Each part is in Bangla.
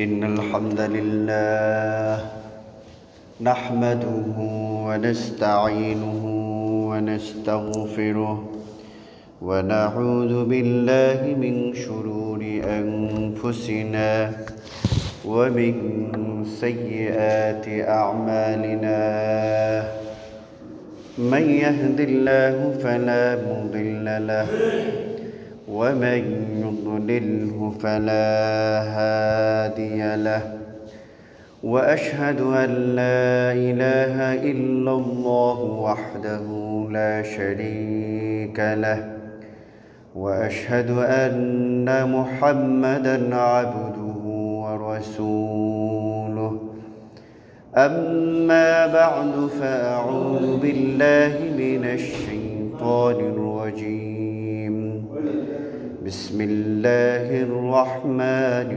إن الحمد لله نحمده ونستعينه ونستغفره ونعوذ بالله من شرور أنفسنا ومن سيئات أعمالنا من يهد الله فلا مضل له ومن يضلله فلا هادي له وأشهد أن لا إله إلا الله وحده لا شريك له وأشهد أن محمدًا عبده ورسوله أما بعد فأعوذ بالله من الشيطان الرجيم بسم الله الرحمن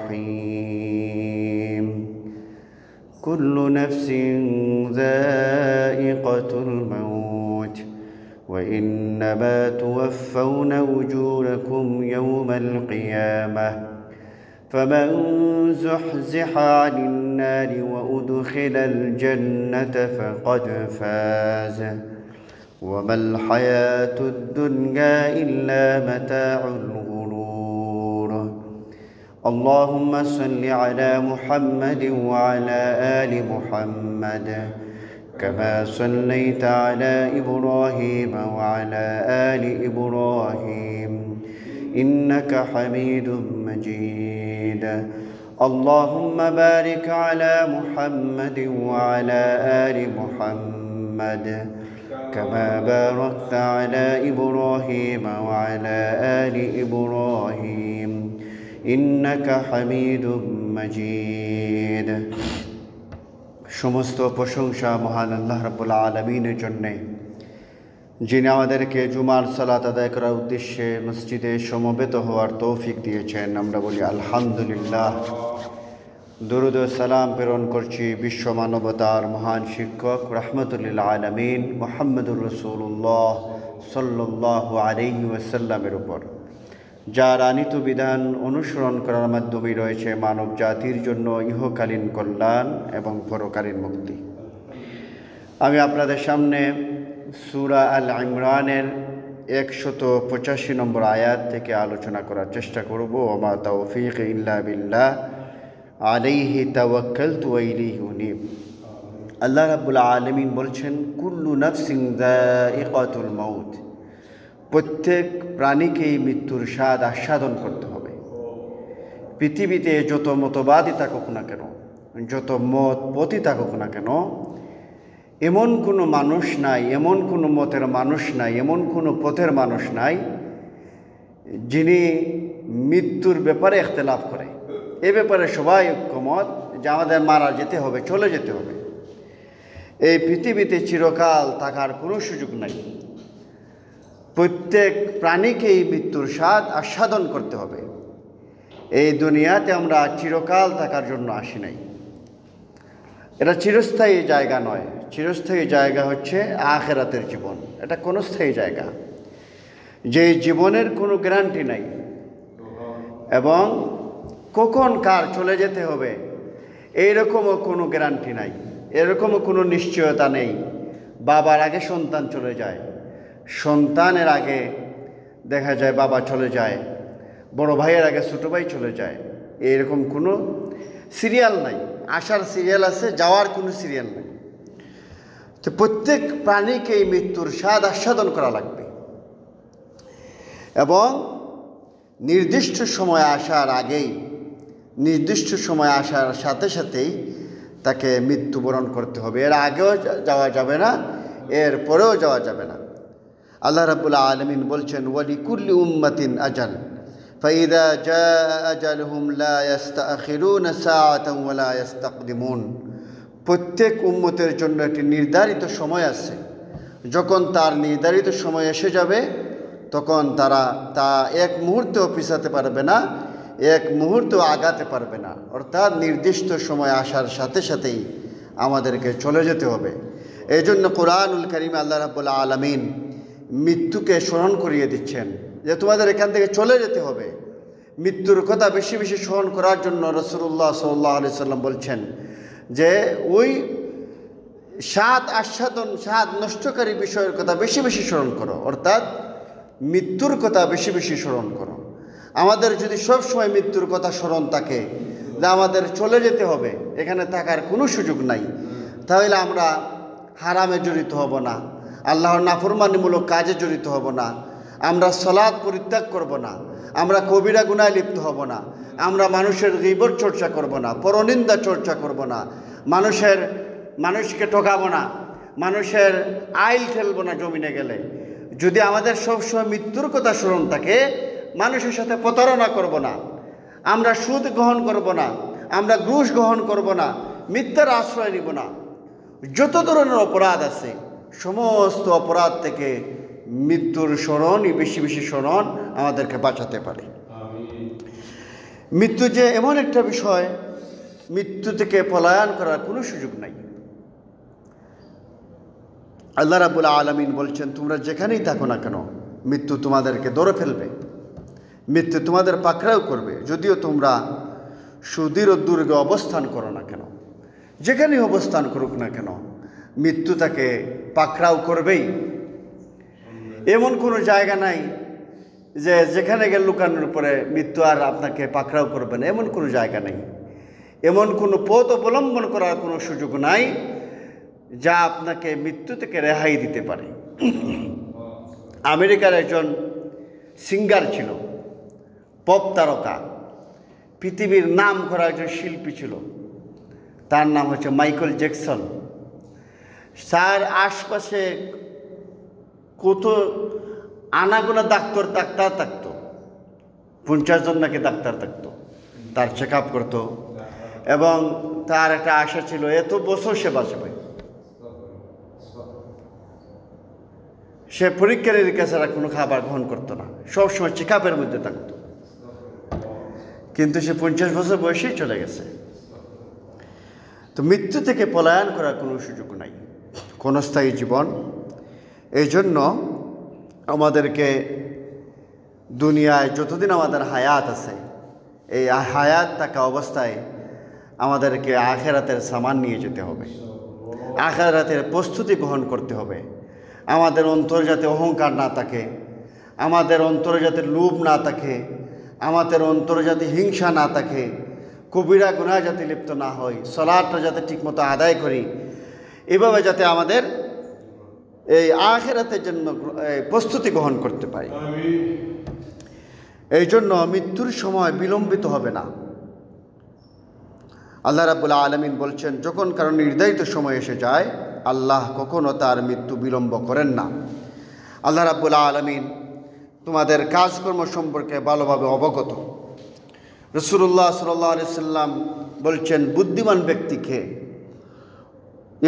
الرحيم كل نفس ذائقة الموت وإنما توفون أجوركم يوم القيامة فمن زحزح عن النار وأدخل الجنة فقد فاز وما الحياة الدنيا إلا متاع الغرور اللهم صل على محمد وعلى آل محمد كما صليت على إبراهيم وعلى آل إبراهيم إنك حميد مجيد اللهم بارك على محمد وعلى آل محمد كما باركت على إبراهيم وعلى آل إبراهيم إنك حميد مجيد সমস্ত প্রশংসা মহান আল্লাহ রাব্বুল আলামিনের জন্য, যিনি আমাদেরকে জুমার সালাত আদায় করার উদ্দেশ্যে মসজিদে সমবেত হওয়ার তৌফিক দিয়েছেন। আমরা বলি আলহামদুলিল্লাহ। দরুদ ও সালাম প্রেরণ করছি বিশ্ব মানবতার মহান শিক্ষক রাহমাতুল লিল আলামিন মুহাম্মদুর রাসূলুল্লাহ সাল্লাল্লাহু আলাইহি ওয়াসাল্লামের উপর, যার আনিত বিধান অনুসরণ করার মাধ্যমে রয়েছে মানব জাতির জন্য ইহকালীন কল্যাণ এবং পরকালীন মুক্তি। আমি আপনাদের সামনে সূরা আল ইমরানের 185 নম্বর আয়াত থেকে আলোচনা করার চেষ্টা করব। ওমা তাওফীক ইল্লা বিল্লাহ আলাইহি তাওয়াক্কালতু ওয়া ইলাইহি উনীব। আল্লাহ রাব্বুল আলামিন বলছেন, কুল্লু নাফসিন যায়িকাতুল মাউত, প্রত্যেক প্রাণীকেই মৃত্যুর স্বাদ আস্বাদন করতে হবে। পৃথিবীতে যত মতবাদী থাকুক না কেন, যত মত পথই থাকুক না কেন, এমন কোনো মানুষ নাই, এমন কোনো মতের মানুষ নাই, এমন কোনো পথের মানুষ নাই যিনি মৃত্যুর ব্যাপারে ইখতিলাফ করে। এ ব্যাপারে সবাই ঐক্যমত যে আমাদের মারা যেতে হবে, চলে যেতে হবে। এই পৃথিবীতে চিরকাল থাকার কোনো সুযোগ নাই। প্রত্যেক প্রাণীকেই মৃত্যুর স্বাদ আস্বাদন করতে হবে। এই দুনিয়াতে আমরা চিরকাল থাকার জন্য আসি নাই। এটা চিরস্থায়ী জায়গা নয়। চিরস্থায়ী জায়গা হচ্ছে আখিরাতের জীবন। এটা ক্ষণস্থায়ী জায়গা, যে জীবনের কোনো গ্যারান্টি নাই এবং কখন কার চলে যেতে হবে এইরকমও কোনো গ্যারান্টি নাই, এরকমও কোনো নিশ্চয়তা নেই। বাবার আগে সন্তান চলে যায়, সন্তানের আগে দেখা যায় বাবা চলে যায়, বড় ভাইয়ের আগে ছোটো ভাই চলে যায়। এরকম কোনো সিরিয়াল নাই। আসার সিরিয়াল আছে, যাওয়ার কোনো সিরিয়াল নেই। তো প্রত্যেক প্রাণীকে এই মৃত্যুর স্বাদ আস্বাদন করা লাগবে এবং নির্দিষ্ট সময় আসার আগেই, নির্দিষ্ট সময় আসার সাথে সাথেই তাকে মৃত্যুবরণ করতে হবে। এর আগেও যাওয়া যাবে না, এর পরেও যাওয়া যাবে না। আল্লাহ রাব্বুল আলামিন বলছেন, ওয়ালিকুল্লি উম্মাতিন আজাল ফাইদা জাআ আজালুহুম লা ইস্তাখিরুনা সাআতান ওয়া লা ইস্তাকদিমুন। প্রত্যেক উম্মতের জন্য একটি নির্ধারিত সময় আছে। যখন তার নির্ধারিত সময় এসে যাবে তখন তারা তা এক মুহূর্তেও পিছাতে পারবে না, এক মুহূর্তেও আগাতে পারবে না। অর্থাৎ নির্দিষ্ট সময় আসার সাথে সাথেই আমাদেরকে চলে যেতে হবে। এই জন্য কোরআনুল কারীমে আল্লাহ রাব্বুল আলামিন মৃত্যুকে স্মরণ করিয়ে দিচ্ছেন যে তোমাদের এখান থেকে চলে যেতে হবে। মৃত্যুর কথা বেশি বেশি স্মরণ করার জন্য রাসূলুল্লাহ সাল্লাল্লাহু আলাইহি সাল্লাম বলছেন যে ওই স্বাদ নষ্টকারী বিষয়ের কথা বেশি বেশি স্মরণ করো, অর্থাৎ মৃত্যুর কথা বেশি বেশি স্মরণ করো। আমাদের যদি সব সময় মৃত্যুর কথা স্মরণ থাকে যে আমাদের চলে যেতে হবে, এখানে থাকার কোনো সুযোগ নাই, তাহলে আমরা হারামে জড়িত হব না, আল্লাহর নাফরমানিমূলক কাজে জড়িত হব না, আমরা সালাত পরিত্যাগ করব না, আমরা কবিরা গুনাহে লিপ্ত হব না, আমরা মানুষের গীবত চর্চা করব না, পরনিন্দা চর্চা করব না, মানুষকে ঠকাবো না, মানুষের আইল ঠেলবো না জমিনে গেলে। যদি আমাদের সবসময় মৃত্যুর কথা স্মরণ থাকে, মানুষের সাথে প্রতারণা করব না, আমরা সুদ গ্রহণ করব না, আমরা ঘুষ গ্রহণ করব না, মিথ্যার আশ্রয় নিব না। যত ধরনের অপরাধ আছে সমস্ত অপরাধ থেকে মৃত্যুর স্মরণই বেশি বেশি স্মরণ আমাদেরকে বাঁচাতে পারে। মৃত্যু যে এমন একটা বিষয়, মৃত্যু থেকে পলায়ন করার কোনো সুযোগ নাই। আল্লাহ রাব্বুল আলামিন বলছেন, তোমরা যেখানেই থাকো না কেন মৃত্যু তোমাদেরকে ধরে ফেলবে, মৃত্যু তোমাদের পাকড়াও করবে, যদিও তোমরা সুদূর দুর্গে অবস্থান করো না কেন, যেখানেই অবস্থান করুক না কেন মৃত্যু তাকে পাকড়াও করবেই। এমন কোনো জায়গা নাই যে যেখানে গেলে লুকানোর পরে মৃত্যু আর আপনাকে পাকড়াও করবে না, এমন কোনো জায়গা নেই। এমন কোনো পথ অবলম্বন করার কোনো সুযোগ নাই যা আপনাকে মৃত্যু থেকে রেহাই দিতে পারে। আমেরিকার একজন সিঙ্গার ছিল, পপ তারকা, পৃথিবীর নাম করা একজন শিল্পী ছিল, তার নাম হচ্ছে মাইকেল জ্যাকসন। তার আশপাশে কত আনাগোনা ডাক্তার থাকতো, 50 জন নাকি ডাক্তার থাকতো, তার চেক আপ করতো, এবং তার একটা আশা ছিল এত বছর সে বাঁচবে। সে পরীক্ষা নিরীক্ষা ছাড়া কোনো খাবার গ্রহণ করতো না, সবসময় চেক আপের মধ্যে থাকতো, কিন্তু সে 50 বছর বয়সেই চলে গেছে। তো মৃত্যু থেকে পলায়ন করার কোনো সুযোগ নাই, ক্ষণস্থায়ী জীবন। এই জন্য আমাদেরকে দুনিয়ায় যতদিন আমাদের হায়াত আছে, এই হায়াত থাকা অবস্থায় আমাদেরকে আখেরাতের সামান নিয়ে যেতে হবে, আখেরাতের প্রস্তুতি গ্রহণ করতে হবে। আমাদের অন্তরে যাতে অহংকার না থাকে, আমাদের অন্তরে যাতে লোভ না থাকে, আমাদের অন্তরে যাতে হিংসা না থাকে, কবিরা গুনাহ যাতে লিপ্ত না হয়, সালাতটা যাতে ঠিকমতো আদায় করি, এভাবে যাতে আমাদের এই আখিরাতের জন্য প্রস্তুতি গ্রহণ করতে পারি। এই জন্য মৃত্যুর সময় বিলম্বিত হবে না। আল্লাহ রাব্বুল আলামিন বলছেন, যখন কারো নির্ধারিত সময় এসে যায় আল্লাহ কখনো তার মৃত্যু বিলম্ব করেন না। আল্লাহ রাব্বুল আলামিন তোমাদের কাজকর্ম সম্পর্কে ভালোভাবে অবগত। রাসূলুল্লাহ সাল্লাল্লাহু আলাইহি সাল্লাম বলছেন, বুদ্ধিমান ব্যক্তিকে,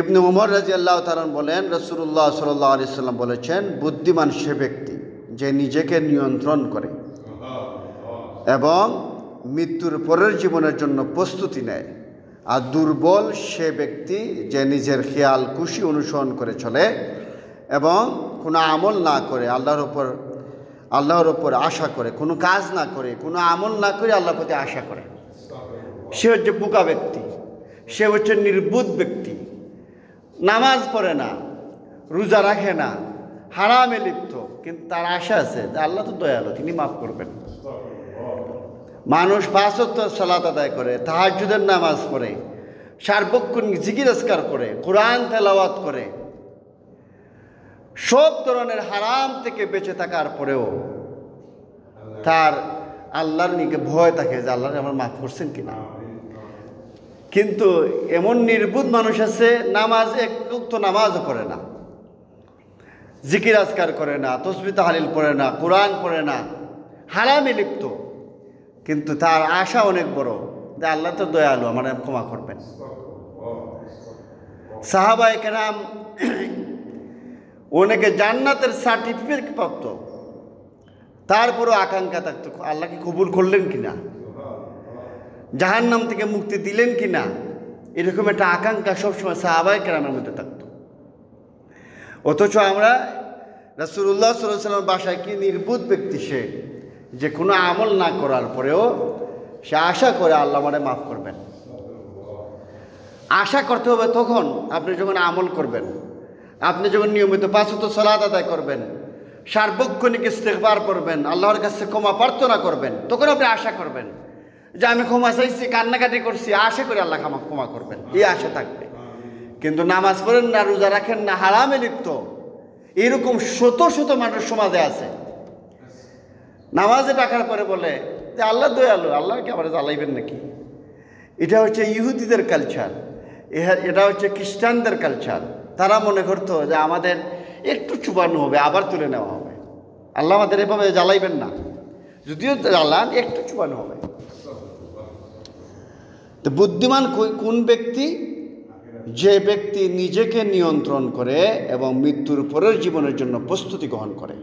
ইবনে উমর রাদিয়াল্লাহু তাআলা বলেন, রাসূলুল্লাহ সাল্লাল্লাহু আলাইহি সাল্লাম বলেছেন, বুদ্ধিমান সে ব্যক্তি যে নিজেকে নিয়ন্ত্রণ করে এবং মৃত্যুর পরের জীবনের জন্য প্রস্তুতি নেয়, আর দুর্বল সে ব্যক্তি যে নিজের খেয়াল খুশি অনুসরণ করে চলে এবং কোনো আমল না করে আল্লাহর ওপর আশা করে, কোনো কাজ না করে, কোনো আমল না করে আল্লাহর প্রতি আশা করে। সে হচ্ছে বোকা ব্যক্তি, সে হচ্ছে নির্বুধ ব্যক্তি, নামাজ পড়ে না, রোজা রাখে না, হারামে লিপ্ত, কিন্তু তার আশা আছে যে আল্লাহ তো দয়ালু, তিনি মাফ করবেন। মানুষ 5 ওয়াক্ত সালাত আদায় করে, তাহাজ্জুদের নামাজ পড়ে, সার্বক্ষণ জিকির আজকার করে, কোরআন তেলাওয়াত করে, সব ধরনের হারাম থেকে বেঁচে থাকার পরেও তার আল্লাহর নিকে ভয় থাকে যে আল্লাহ আমার মাফ করছেন কিনা। কিন্তু এমন নির্বুধ মানুষ আছে, নামাজ এক ওয়াক্ত নামাজও পড়ে না, জিকির আজকার করে না, তাসবিহ তাহলিল পড়ে না, কোরআন পড়ে না, হারামে লিপ্ত, কিন্তু তার আশা অনেক বড় যে আল্লাহ তো দয়ালু, আমার ক্ষমা করবেন। সাহাবায়ে কেরাম অনেকে জান্নাতের সার্টিফিকেট প্রাপ্ত, তারপরও আকাঙ্ক্ষা থাকতো আল্লাহকে কবুল করলেন কিনা, জাহান্নাম থেকে মুক্তি দিলেন কিনা, এরকম একটা আকাঙ্ক্ষা সবসময় সাহাবায়ে কেরামের মধ্যে থাকতো। অথচ আমরা রাসূলুল্লাহ সাল্লাল্লাহু আলাইহি ওয়াসাল্লাম বাসায় কি নির্বুধ ব্যক্তি, সে যে কোনো আমল না করার পরেও সে আশা করে আল্লাহ আমারে মাফ করবেন। আশা করতে হবে তখন আপনি যখন আমল করবেন, আপনি যখন নিয়মিত 5 ওয়াক্ত সালাত আদায় করবেন, সার্বক্ষণিক ইস্তেগফার করবেন, আল্লাহর কাছে ক্ষমা প্রার্থনা করবেন, তখন আপনি আশা করবেন যে আমি ক্ষমা চাইছি, কান্নাকাটি করছি, আশা করে আল্লাহ ক্ষমা করবেন, এই আশা থাকবে। কিন্তু নামাজ পড়েন না, রোজা রাখেন না, হারামে লিপ্ত, এরকম শত শত মানুষ সমাজে আছে। নামাজে ডাকার পরে বলে যে আল্লাহ দয়ালু, আল্লাহকে আবার জ্বালাইবেন নাকি? এটা হচ্ছে ইহুদিদের কালচার, এটা হচ্ছে খ্রিস্টানদের কালচার। তারা মনে করতো যে আমাদের একটু চুবানো হবে, আবার তুলে নেওয়া হবে। আল্লাহ আমাদের এভাবে জ্বালাইবেন না, যদিও জ্বালান একটু চুবানো হবে। তো বুদ্ধিমান কোন ব্যক্তি? যে ব্যক্তি নিজেকে নিয়ন্ত্রণ করে এবং মৃত্যুর পরের জীবনের জন্য প্রস্তুতি গ্রহণ করে।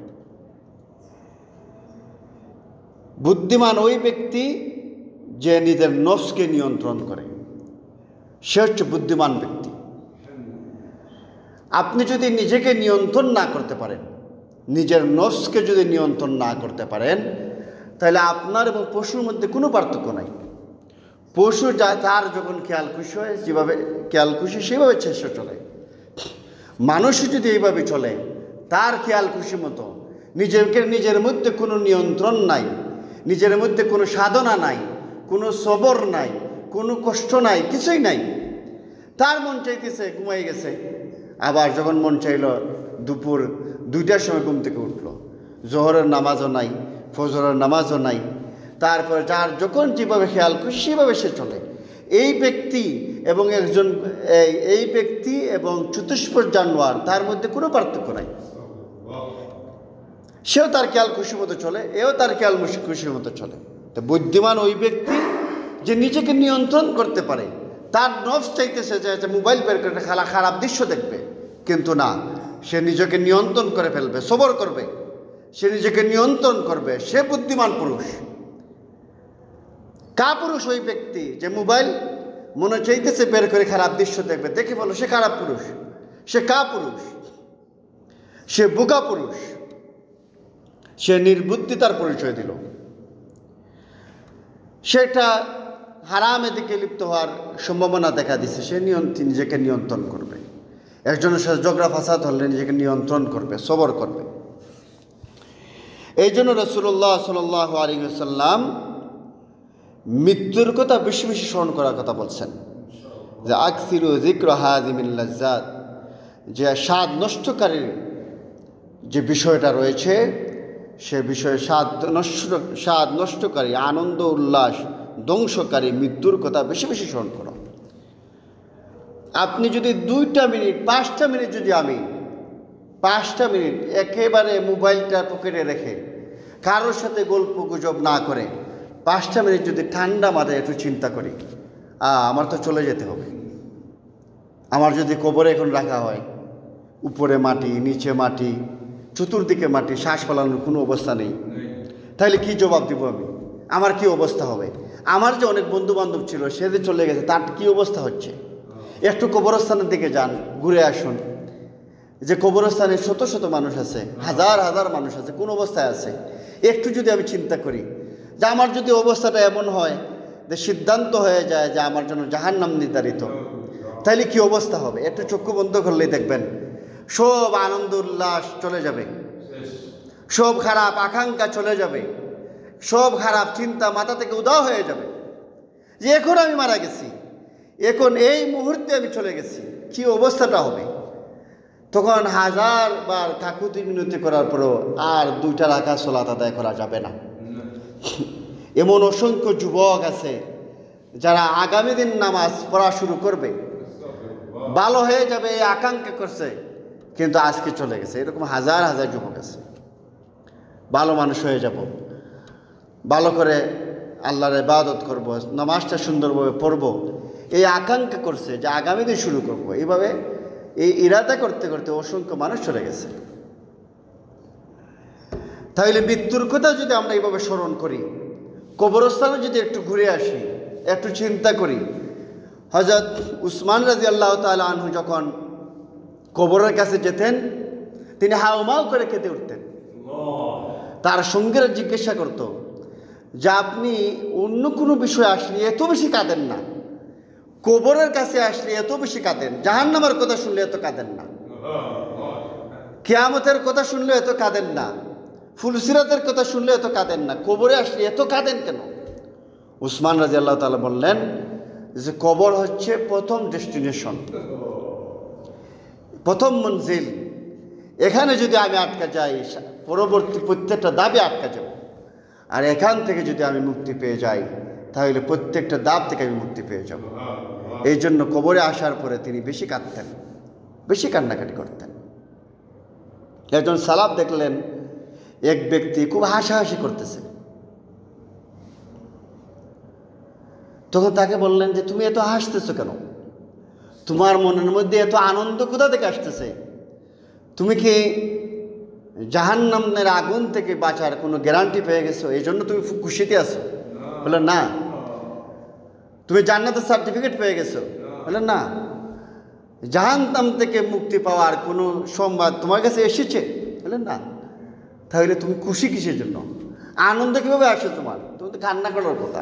বুদ্ধিমান ওই ব্যক্তি যে নিজের নফসকে নিয়ন্ত্রণ করে, সে হচ্ছে বুদ্ধিমান ব্যক্তি। আপনি যদি নিজেকে নিয়ন্ত্রণ না করতে পারেন, নিজের নফসকে যদি নিয়ন্ত্রণ না করতে পারেন, তাহলে আপনার এবং পশুর মধ্যে কোনো পার্থক্য নাই। পশু তার যখন খেয়াল খুশি হয়, যেভাবে খেয়াল খুশি সেভাবে চেষ্টা চলে। মানুষও যদি এইভাবে চলে, তার খেয়াল খুশি মতো, নিজের মধ্যে কোনো নিয়ন্ত্রণ নাই, নিজের মধ্যে কোনো সাধনা নাই, কোনো সবর নাই, কোনো কষ্ট নাই, কিছুই নাই, তার মন চাইতেছে ঘুমাই গেছে, আবার যখন মন চাইল দুপুর 2টার সময় ঘুম থেকে উঠলো, জোহরের নামাজও নাই, ফজরের নামাজও নাই, তারপর যার যখন যেভাবে খেয়াল খুশি সেভাবে সে চলে। এই ব্যক্তি এবং চতুষ্পদ জানোয়ার, তার মধ্যে কোনো পার্থক্য নাই। সেও তার খেয়াল খুশি মতো চলে, এও তার খেয়াল খুশির মতো চলে। তো বুদ্ধিমান ওই ব্যক্তি যে নিজেকে নিয়ন্ত্রণ করতে পারে। তার নফস চাইতেছে যে মোবাইল বের করে খারাপ দৃশ্য দেখবে, কিন্তু না, সে নিজেকে নিয়ন্ত্রণ করে ফেলবে, সবর করবে, সে নিজেকে নিয়ন্ত্রণ করবে, সে বুদ্ধিমান পুরুষ। পুরুষ ওই ব্যক্তি যে মোবাইল মনে চাইতেছে বের করে খারাপ দৃশ্য দেখবে, দেখে বলো সে খারাপ পুরুষ, সে পুরুষ, সে বোকা পুরুষ, সে নির্বুদ্ধিতার পরিচয় দিল। সেটা হারামের দিকে লিপ্ত হওয়ার সম্ভাবনা দেখা দিচ্ছে। সে নিজেকে নিয়ন্ত্রণ করবে, একজনের সাথে ঝগড়া ফাসাদ হলে নিজেকে নিয়ন্ত্রণ করবে, সবর করবে। এই জন্য রাসূলুল্লাহ সাল্লাল্লাহু আলাইহি ওয়াসাল্লাম মৃত্যুর কথা বেশি বেশি স্মরণ করার কথা বলছেন, যে আকসিরু যিকরা হাযিমিল লাজ্জাত, যে স্বাদ নষ্টকারীর যে বিষয়টা রয়েছে, সে বিষয়ে স্বাদ নষ্টকারী, আনন্দ উল্লাস ধ্বংসকারী মৃত্যুর কথা বেশি বেশি স্মরণ করো। আপনি যদি 2টা মিনিট 5টা মিনিট, যদি আমি 5টা মিনিট একেবারে মোবাইলটা পকেটে রেখে কারোর সাথে গল্প গুজব না করে 5টা মিনিট যদি ঠান্ডা মাথায় একটু চিন্তা করি, আমার তো চলে যেতে হবে। আমার যদি কবরে এখন রাখা হয়, উপরে মাটি, নিচে মাটি, চতুর্দিকে মাটি, শ্বাস ফেলানোর কোনো অবস্থা নেই, তাহলে কি জবাব দিব আমি? আমার কি অবস্থা হবে? আমার যে অনেক বন্ধু বান্ধব ছিল, সে যে চলে গেছে, তার কি অবস্থা হচ্ছে? একটু কবরস্থানের দিকে যান, ঘুরে আসুন, যে কবরস্থানে শত শত মানুষ আছে, হাজার হাজার মানুষ আছে, কোন অবস্থায় আছে? একটু যদি আমি চিন্তা করি যে আমার যদি অবস্থাটা এমন হয় যে সিদ্ধান্ত হয়ে যায় যে আমার জন্য জাহান্নাম নির্ধারিত, তাহলে কি অবস্থা হবে? একটু চক্ষু বন্ধ করলেই দেখবেন সব আনন্দ উল্লাস চলে যাবে, সব খারাপ আকাঙ্ক্ষা চলে যাবে, সব খারাপ চিন্তা মাথা থেকে উধাও হয়ে যাবে, যে এখন আমি মারা গেছি, এখন এই মুহূর্তে আমি চলে গেছি, কি অবস্থাটা হবে? তখন 1000 বার কাকুতি মিনতি করার পরও আর 2টা রাকাত সালাত আদায় করা যাবে না। এমন অসংখ্য যুবক আছে যারা আগামী দিন নামাজ পড়া শুরু করবে, ভালো হয়ে যাবে এই আকাঙ্ক্ষা করছে, কিন্তু আজকে চলে গেছে। এরকম হাজার হাজার যুবক আছে। ভালো মানুষ হয়ে যাব, ভালো করে আল্লাহর ইবাদত করব, নামাজটা সুন্দরভাবে পড়ব, এই আকাঙ্ক্ষা করছে যে আগামী দিন শুরু করব, এইভাবে এই ইরাদা করতে করতে অসংখ্য মানুষ চলে গেছে। তাহলে মৃত্যুর কথা যদি আমরা এইভাবে স্মরণ করি, কবরস্থানে যদি একটু ঘুরে আসি, একটু চিন্তা করি, হযরত উসমান রাদিয়াল্লাহু তাআলা আনহু যখন কবরের কাছে যেতেন, তিনি হাউমাউ করে কেঁদে উঠতেন। তার সঙ্গীরা জিজ্ঞাসা করত যে আপনি অন্য কোনো বিষয় আসলে এত বেশি কাঁদেন না, কবরের কাছে আসলে এত বেশি কাঁদেন, জাহান্নামের কথা শুনলে এত কাঁদেন না, কিয়ামতের কথা শুনলে এত কাঁদেন না, ফুলসিরাতের কথা শুনলে এত কাঁদেন না, কবরে আসলে এত কাঁদেন কেন? উসমান রাদিয়াল্লাহু তাআলা বললেন যে কবর হচ্ছে প্রথম ডেস্টিনেশন, প্রথম মঞ্জিল। এখানে যদি আমি আটকা যাই, পরবর্তী প্রত্যেকটা দাবি আটকা যাব। আর এখান থেকে যদি আমি মুক্তি পেয়ে যাই, তাহলে প্রত্যেকটা দাব থেকে আমি মুক্তি পেয়ে যাব। এই জন্য কবরে আসার পরে তিনি বেশি কাঁদতেন, বেশি কান্নাকাটি করতেন। একজন সালাফ দেখলেন এক ব্যক্তি খুব হাসাহাসি করতেছে, তখন তাকে বললেন যে তুমি এত হাসতেছো কেন? তোমার মনের মধ্যে এত আনন্দ কোথা থেকে আসতেছে? তুমি কি জাহান্নামের আগুন থেকে বাঁচার কোনো গ্যারান্টি পেয়ে গেছো, এই জন্য তুমি খুশিতে আছো? বলে না। তুমি জান্নাতের সার্টিফিকেট পেয়ে গেছো? বলে না। জাহান্নাম থেকে মুক্তি পাওয়ার কোনো সংবাদ তোমার কাছে এসেছে? বলে না। তাহলে তুমি খুশি কিসের জন্য? আনন্দ কীভাবে আসে তোমার? তুমি তো কান্না করার কথা,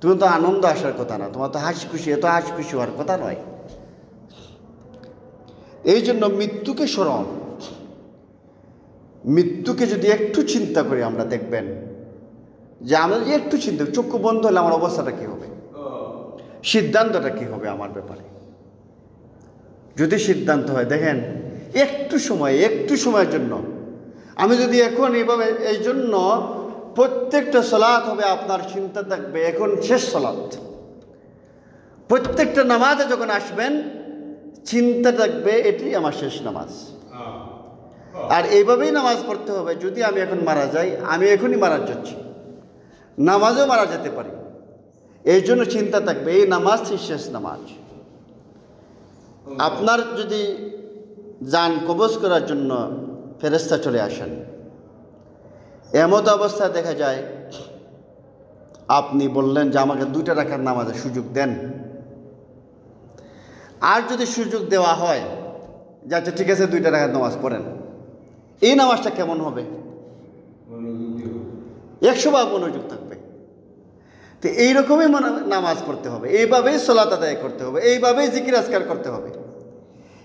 তুমি তো আনন্দ আসার কথা না, তোমার তো হাসি খুশি, এত হাসি খুশি হওয়ার কথা নয়। এই জন্য মৃত্যুকে স্মরণ, মৃত্যুকে যদি একটু চিন্তা করি আমরা, দেখবেন যে আমরা যদি একটু চিন্তা, চক্ষু বন্ধ হলে আমার অবস্থাটা কী হবে, সিদ্ধান্তটা কী হবে আমার ব্যাপারে। যদি সিদ্ধান্ত হয়, দেখেন একটু সময়ের জন্য আমি যদি এখন এইভাবে, এই জন্য প্রত্যেকটা সালাত হবে আপনার চিন্তা থাকবে এখন শেষ সালাত। প্রত্যেকটা নামাজে যখন আসবেন চিন্তা থাকবে এটি আমার শেষ নামাজ। আর এইভাবেই নামাজ পড়তে হবে। যদি আমি এখন মারা যাই, আমি এখনই মারা যাচ্ছি, নামাজও মারা যেতে পারি, এই জন্য চিন্তা থাকবে এই নামাজই শেষ নামাজ। আপনার যদি যান কবজ করার জন্য ফেরেশতা চলে আসেন, এমত অবস্থায় দেখা যায় আপনি বললেন যে আমাকে 2টা রাকাত নামাজের সুযোগ দেন। আর যদি সুযোগ দেওয়া হয় যে আচ্ছা ঠিক আছে 2টা রাকাত নামাজ পড়েন, এই নামাজটা কেমন হবে? 100 ভাগ মনোযোগ থাকবে। তো এইরকমই নামাজ পড়তে হবে, এইভাবেই সালাত আদায় করতে হবে, এইভাবেই জিকির আজকার করতে হবে,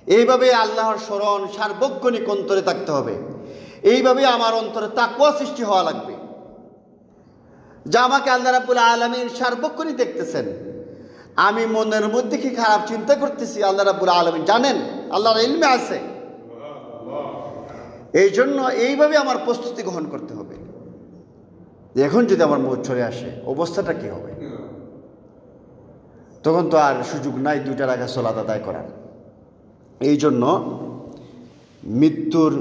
এইভাবেই আল্লাহর স্মরণ সার্বক্ষণিক অন্তরে থাকতে হবে। এইভাবেই আমার অন্তরে তাকওয়া সৃষ্টি হওয়া লাগবে, যা আমাকে আল্লাহ রাব্বুল আলামিন সার্বক্ষণিক দেখতেছেন। আমি মনের মধ্যে কি খারাপ চিন্তা করতেছি আল্লাহ রাব্বুল আলামিন জানেন, আল্লাহর ইলমে আছে। এই জন্য এইভাবে আমার প্রস্তুতি গ্রহণ করতে হবে। এখন যদি আমার মৌত চলে আসে অবস্থাটা কি হবে? তখন তো আর সুযোগ নাই 2টা রাকাত সালাত আদায় করার। এই জন্য মৃত্যুর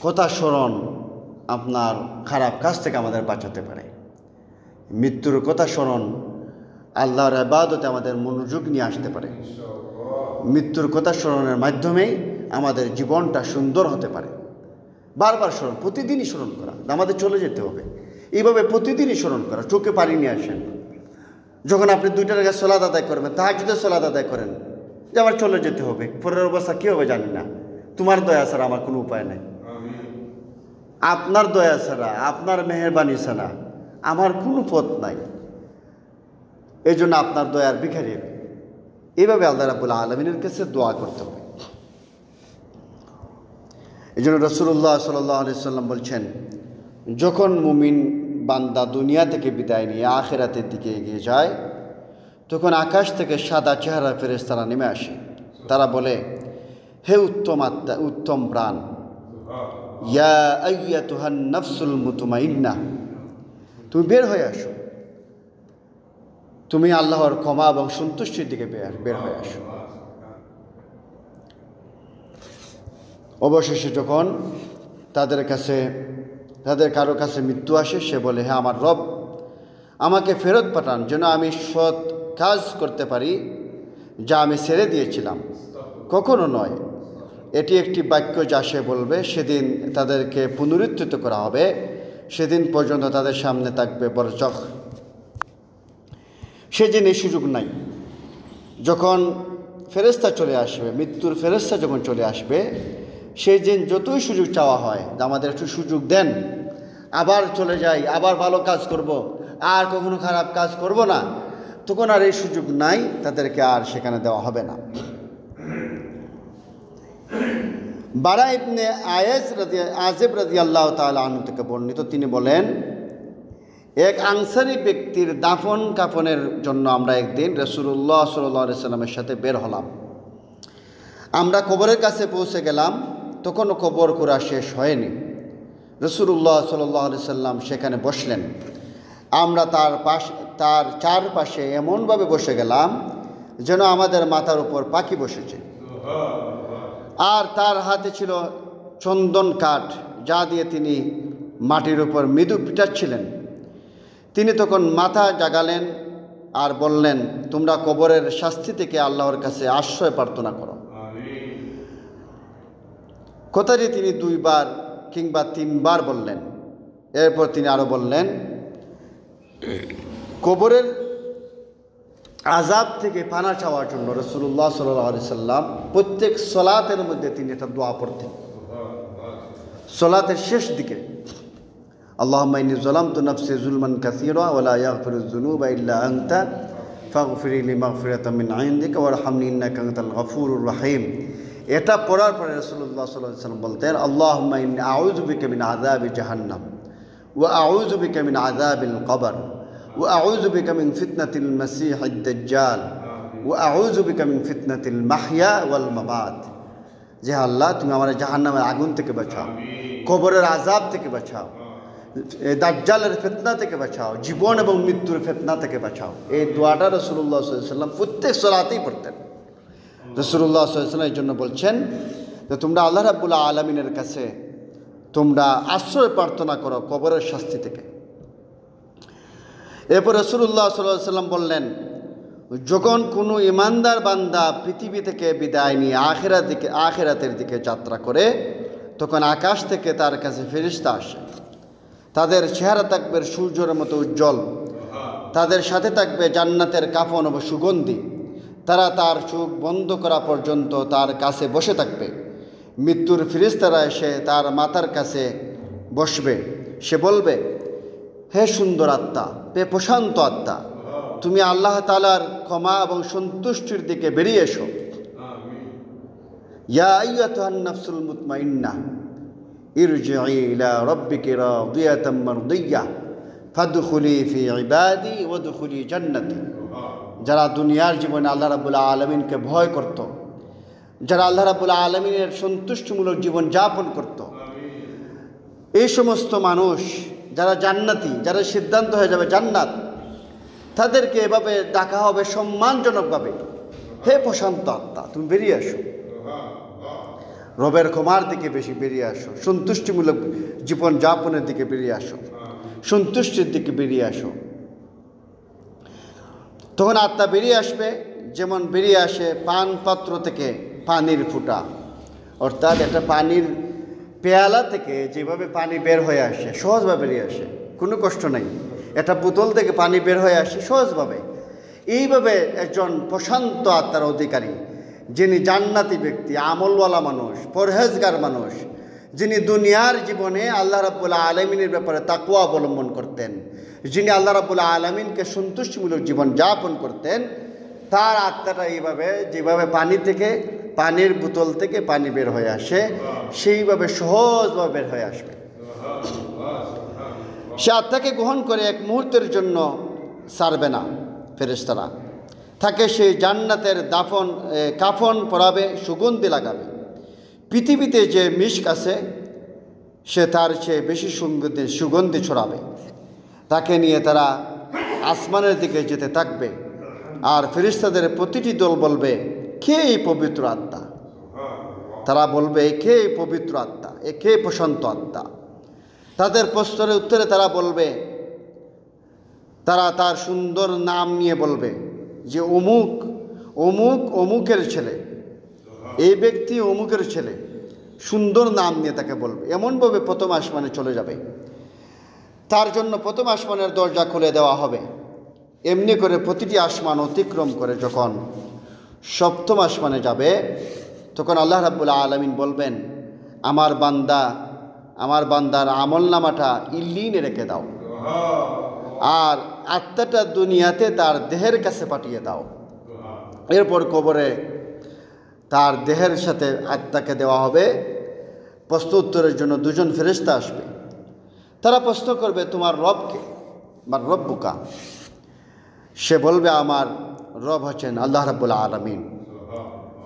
কথা স্মরণ আপনার খারাপ কাজ থেকে আমাদের বাঁচাতে পারে। মৃত্যুর কথা স্মরণ আল্লাহর ইবাদতে আমাদের মনোযোগ নিয়ে আসতে পারে। মৃত্যুর কথা স্মরণের মাধ্যমেই আমাদের জীবনটা সুন্দর হতে পারে। বারবার স্মরণ, প্রতিদিনই স্মরণ করা, আমাদের চলে যেতে হবে। এইভাবে প্রতিদিনই স্মরণ করা, চোখে পানি নিয়ে আসেন। যখন আপনি 2টা রাকাত সালাত আদায় করবেন, তাহাজ্জুদের সালাত আদায় করেন, যে আমার চলে যেতে হবে, পরের অবস্থা কী হবে জানি না, তোমার দয়া ছাড়া আমার কোনো উপায় নেই, আপনার দয়া ছাড়া, আপনার মেহেরবানি ছাড়া আমার কোনো পথ নাই, এই জন্য আপনার দয়ার ভিখারি। এইভাবে আল্লাহ রাব্বুল আলামিনের কাছে দোয়া করতে হবে। এই জন্য রাসূলুল্লাহ সাল্লাল্লাহু আলাইহি সাল্লাম বলছেন, যখন মুমিন বান্দা দুনিয়া থেকে বিদায় নিয়ে আখিরাতের দিকে এগিয়ে যায়, তখন আকাশ থেকে সাদা চেহারা ফেরেশতারা নেমে আসে। তারা বলে, হে উত্তম আত্মা, উত্তম প্রাণ, ইয়া আইয়াতুহান নাফসুল মুতমাইন্নাহ, তুমি বের হয়ে আসো, তুমি আল্লাহর ক্ষমা এবং সন্তুষ্টির দিকে বের হয়ে আসো। অবশেষে যখন তাদের কারো কাছে মৃত্যু আসে, সে বলে, হ্যাঁ আমার রব, আমাকে ফেরত পাঠান যেন আমি সৎ কাজ করতে পারি যা আমি ছেড়ে দিয়েছিলাম। কখনো নয়, এটি একটি বাক্য যা সে বলবে, সেদিন তাদেরকে পুনরুত্থিত করা হবে, সেদিন পর্যন্ত তাদের সামনে থাকবে বরজখ। সেদিন এই সুযোগ নাই। যখন ফেরেশতা চলে আসবে, মৃত্যুর ফেরেশতা যখন চলে আসবে, সেই দিন যতই সুযোগ চাওয়া হয় যে আমাদের একটু সুযোগ দেন, আবার চলে যাই, আবার ভালো কাজ করব, আর কখনো খারাপ কাজ করব না, তখন আর এই সুযোগ নাই, তাদেরকে আর সেখানে দেওয়া হবে না। বারা ইবনে আযিব রাদিয়াল্লাহু তাআলা আনহু থেকে বর্ণিত, তিনি বলেন, এক আনসারী ব্যক্তির দাফন কাফনের জন্য আমরা একদিন রাসূলুল্লাহ সাল্লাল্লাহু আলাইহি সাল্লামের সাথে বের হলাম। আমরা কবরের কাছে পৌঁছে গেলাম, তখনও কবর করা শেষ হয়নি। রাসূলুল্লাহ সাল্লাল্লাহু আলাইহি সাল্লাম সেখানে বসলেন। আমরা তার চারপাশে এমনভাবে বসে গেলাম যেন আমাদের মাথার উপর পাখি বসেছে। আর তার হাতে ছিল চন্দন কাঠ, যা দিয়ে তিনি মাটির উপর মৃদু পিটাচ্ছিলেন। তিনি তখন মাথা জাগালেন আর বললেন, তোমরা কবরের শাস্তি থেকে আল্লাহর কাছে আশ্রয় প্রার্থনা করো। কথাটি তিনি 2 বার কিংবা 3 বার বললেন। এরপর তিনি আরও বললেন, কবরের আযাব থেকে পানা চাওয়ার জন্য রাসূলুল্লাহ সাল্লাল্লাহু আলাইহি সাল্লাম প্রত্যেক সালাতের মধ্যে তিনি একটা দোয়া পড়তেন। সালাতের শেষ দিকে, আল্লাহুম্মা ইন্নী যালামতু নাফসি যুলমান কাসীরা ওয়া লা ইয়াগফিরুয যুনুবা ইল্লা আনতা ফাগফির লি মাগফিরাতাম মিন ইনদিকা ওয়ারহামনি ইন্নাকা আনতাল গফুরুর রহিম। এটা পড়ার পরে রাসূলুল্লাহ সাল্লাল্লাহু আলাইহি সাল্লাম বলতেন, আল্লাহুম্মা ইন্নী আউযু বিকা মিন আযাবি জাহান্নাম ওয়া আউযু বিকা মিন আযাবিল কবর ওয়া আউযু বিকা মিন ফিতনাতিল মাসীহিদ দাজ্জাল ওয়া আউযু বিকা মিন ফিতনাতিল মাহইয়া ওয়াল মামাত। যে আল্লাহ, তুমি আমার জাহান্নামের আগুন থেকে বাঁচাও, কবরের আযাব থেকে বাঁচাও, দাজ্জালের ফিতনা থেকে বাঁচাও, জীবন এবং মৃত্যুর ফিতনা থেকে বাঁচাও। এই দোয়াটা রাসূলুল্লাহ সাল্লাল্লাহু আলাইহি সাল্লাম প্রত্যেক সালাতেই পড়তেন। রাসূলুল্লাহ সাল্লাল্লাহু আলাইহি সাল্লাম এই জন্য বলছেন যে তোমরা আল্লাহ রাব্বুল আলামিনের কাছে তোমরা আশ্রয় প্রার্থনা করো কবরের শাস্তি থেকে। এরপর রাসূলুল্লাহ সাল্লাল্লাহু আলাইহি সাল্লাম বললেন, যখন কোনো ইমানদার বান্দা পৃথিবী থেকে বিদায় নিয়ে আখিরাতের দিকে যাত্রা করে, তখন আকাশ থেকে তার কাছে ফেরেশতা আসে। তাদের চেহারা থাকবে সূর্যের মতো উজ্জ্বল, তাদের সাথে থাকবে জান্নাতের কাফন ও সুগন্ধি। তারা তার চোখ বন্ধ করা পর্যন্ত তার কাছে বসে থাকবে। মৃত্যুর ফেরেশতারা এসে তার মাথার কাছে বসবে। সে বলবে, হে সুন্দর আত্মা, হে প্রশান্ত আত্মা, তুমি আল্লাহ তাআলার ক্ষমা এবং সন্তুষ্টির দিকে বেরিয়ে এসো। ইয়া আইয়াতুহান নাফসুল মুতমাইন্নাহ ইরজিই ইলা রাব্বিকি রাদিয়াতাম মারদিয়্যাহ ফাদখুলি ফি ইবাদি ওয়াদখুলি জান্নাতি। যারা দুনিয়ার জীবনে আল্লাহ রাব্বুল আলামিনকে ভয় করত, যারা আল্লাহ রাব্বুল আলামিনের সন্তুষ্টিমূলক জীবন যাপন করত, এই সমস্ত মানুষ যারা জান্নাতি, যারা সিদ্ধান্ত হয়ে যাবে জান্নাত, তাদেরকে এভাবে ডাকা হবে সম্মানজনকভাবে, হে প্রশান্ত আত্মা, তুমি বেরিয়ে আসো, রবের ক্ষমার দিকে বেশি বেরিয়ে আসো, সন্তুষ্টিমূলক জীবন যাপনের দিকে বেরিয়ে আসো, সন্তুষ্টির দিকে বেরিয়ে আসো। তখন আত্মা বেরিয়ে আসবে, যেমন বেরিয়ে আসে পান পাত্র থেকে পানির ফুটা, অর্থাৎ একটা পানির পেয়ালা থেকে যেভাবে পানি বের হয়ে আসে, সহজভাবে বেরিয়ে আসে, কোনো কষ্ট নাই। একটা বোতল থেকে পানি বের হয়ে আসে সহজভাবে। এইভাবে একজন প্রশান্ত আত্মার অধিকারী, যিনি জান্নাতি ব্যক্তি, আমলওয়ালা মানুষ, পরহেজগার মানুষ, যিনি দুনিয়ার জীবনে আল্লাহ রাব্বুল আলামিনের ব্যাপারে তাকওয়া অবলম্বন করতেন, যিনি আল্লাহ রাব্বুল আলামিনকে সন্তুষ্টিমূলক জীবন যাপন করতেন, তার আত্মাটা এইভাবে, যেভাবে পানির বোতল থেকে পানি বের হয়ে আসে, সেইভাবে সহজভাবে বের হয়ে আসবে। সে আত্মাকে গ্রহণ করে এক মুহূর্তের জন্য ছাড়বে না ফেরেশতারা। তাকে সেই জান্নাতের কাফন পরাবে, সুগন্ধি লাগাবে। পৃথিবীতে যে মিশক আছে, সে তার চেয়ে বেশি সুগন্ধি ছড়াবে। তাকে নিয়ে তারা আসমানের দিকে যেতে থাকবে। আর ফেরেশতাদের প্রতিটি দল বলবে, কে এই পবিত্র আত্মা? তারা বলবে, কে এই পবিত্র আত্মা, কে প্রশান্ত আত্মা? তাদের প্রশ্নের উত্তরে তারা বলবে, তারা তার সুন্দর নাম নিয়ে বলবে যে অমুক অমুক অমুকের ছেলে, এই ব্যক্তি অমুকের ছেলে, সুন্দর নাম নিয়ে তাকে বলবে। এমনভাবে প্রথম আসমানে চলে যাবে। তার জন্য প্রথম আসমানের দরজা খুলে দেওয়া হবে। এমনি করে প্রতিটি আসমান অতিক্রম করে যখন সপ্তম আসমানে যাবে, তখন আল্লাহ রাব্বুল আলামিন বলবেন, আমার বান্দা আমার বান্দার আমল নামাটা ইল্লিনে রেখে দাও, আর আত্মাটা দুনিয়াতে তার দেহের কাছে পাঠিয়ে দাও। এরপর কবরে তার দেহের সাথে আত্মাকে দেওয়া হবে। প্রশ্ন উত্তরের জন্য দুজন ফেরেশতা আসবে। তারা প্রশ্ন করবে, তোমার রবকে, আমার রব্বুকা? সে বলবে, আমার রব হচ্ছেন আল্লাহ রাব্বুল আলামিন।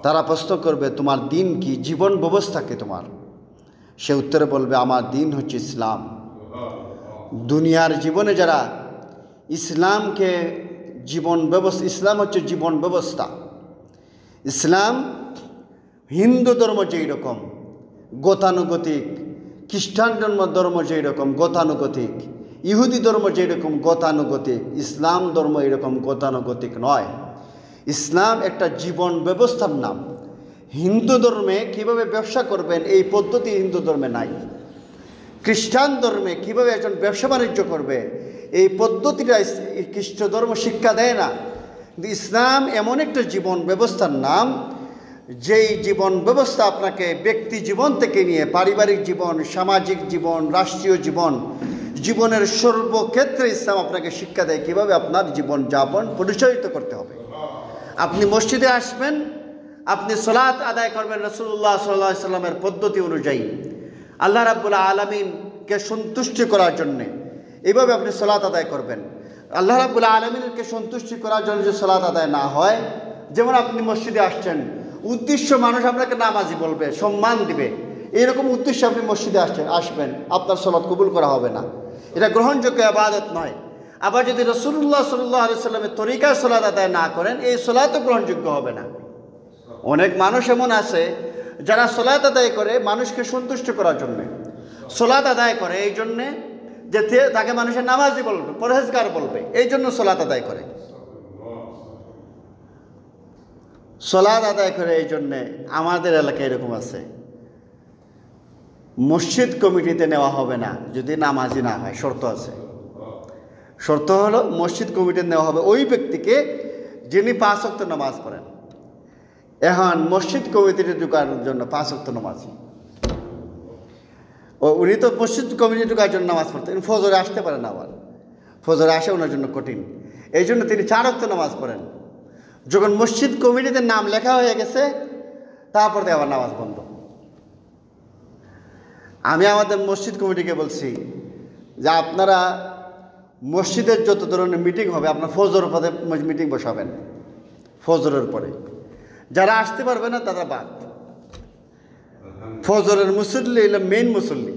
তারা প্রশ্ন করবে, তোমার দিন কি, জীবন ব্যবস্থা কি তোমার? সে উত্তরে বলবে, আমার দিন হচ্ছে ইসলাম। দুনিয়ার জীবনে যারা ইসলামকে জীবন ব্যবস্থা, ইসলাম হচ্ছে জীবন ব্যবস্থা। ইসলাম হিন্দু ধর্ম যেই রকম গতানুগতিক, খ্রিস্টান ধর্ম যেই রকম গতানুগতিক, ইহুদি ধর্ম যেই রকম গতানুগতিক, ইসলাম ধর্ম এরকম গতানুগতিক নয়। ইসলাম একটা জীবন ব্যবস্থার নাম। হিন্দু ধর্মে কীভাবে ব্যবসা করবেন এই পদ্ধতি হিন্দু ধর্মে নাই। খ্রিস্টান ধর্মে কীভাবে একজন ব্যবসা বাণিজ্য করবে এই পদ্ধতিটা খ্রিস্ট ধর্ম শিক্ষা দেয় না। কিন্তু ইসলাম এমন একটা জীবন ব্যবস্থার নাম, যেই জীবন ব্যবস্থা আপনাকে ব্যক্তি জীবন থেকে নিয়ে পারিবারিক জীবন, সামাজিক জীবন, রাষ্ট্রীয় জীবন, জীবনের সর্বক্ষেত্রে ইসলাম আপনাকে শিক্ষা দেয় কীভাবে আপনার জীবন যাপন পরিচালিত করতে হবে। আপনি মসজিদে আসবেন, আপনি সালাত আদায় করবেন রাসূলুল্লাহ সাল্লাল্লাহু আলাইহি সাল্লামের পদ্ধতি অনুযায়ী, আল্লাহ রাব্বুল আলামিনকে সন্তুষ্ট করার জন্যে এইভাবে আপনি সালাত আদায় করবেন। আল্লাহ রাব্বুল আলামিনকে সন্তুষ্টি করার জন্য যে সালাত আদায় না হয়, যেমন আপনি মসজিদে আসছেন, উদ্দেশ্য মানুষ আপনাকে নামাজি বলবে, সম্মান দিবে, এইরকম উদ্দেশ্যে আপনি মসজিদে আসবেন, আপনার সালাত কবুল করা হবে না। এটা গ্রহণযোগ্য ইবাদত নয়। আবার যদি রাসূলুল্লাহ সাল্লাল্লাহু আলাইহি সাল্লামের তরিকায় সালাত আদায় না করেন, এই সালাতও গ্রহণযোগ্য হবে না। অনেক মানুষ এমন আছে যারা সালাত আদায় করে মানুষকে সন্তুষ্ট করার জন্যে, সালাত আদায় করে এই জন্যে যে তাকে মানুষের নামাজি বলবে, পরহেজগার বলবে, এই জন্য সালাত আদায় করে। সালাত আদায় করে এই জন্যে আমাদের এলাকায় এরকম আছে, মসজিদ কমিটিতে নেওয়া হবে না যদি নামাজি না হয়। শর্ত আছে। শর্ত হলো মসজিদ কমিটিতে নেওয়া হবে ওই ব্যক্তিকে যিনি 5 ওয়াক্ত নামাজ পড়েন। এখন মসজিদ কমিটিতে ঢোকার জন্য 5 ওয়াক্ত নামাজি, উনি তো মসজিদ কমিটিতে ঢোকার জন্য নামাজ পড়তেন, ফজরে আসতে পারেন না, আবার ফজরে আসা ওনার জন্য কঠিন, এই জন্য তিনি 4 ওয়াক্ত নামাজ পড়েন। যখন মসজিদ কমিটিতে নাম লেখা হয়ে গেছে, তারপর দিয়ে আবার নামাজ বন্ধ। আমি আমাদের মসজিদ কমিটিকে বলছি যে আপনারা মসজিদের যত ধরনের মিটিং হবে আপনার ফজরের পরে মিটিং বসাবেন, ফজরের পরে। যারা আসতে পারবে না তারা বাদ। ফজরের মুসল্লি এলো মেইন মুসল্লি।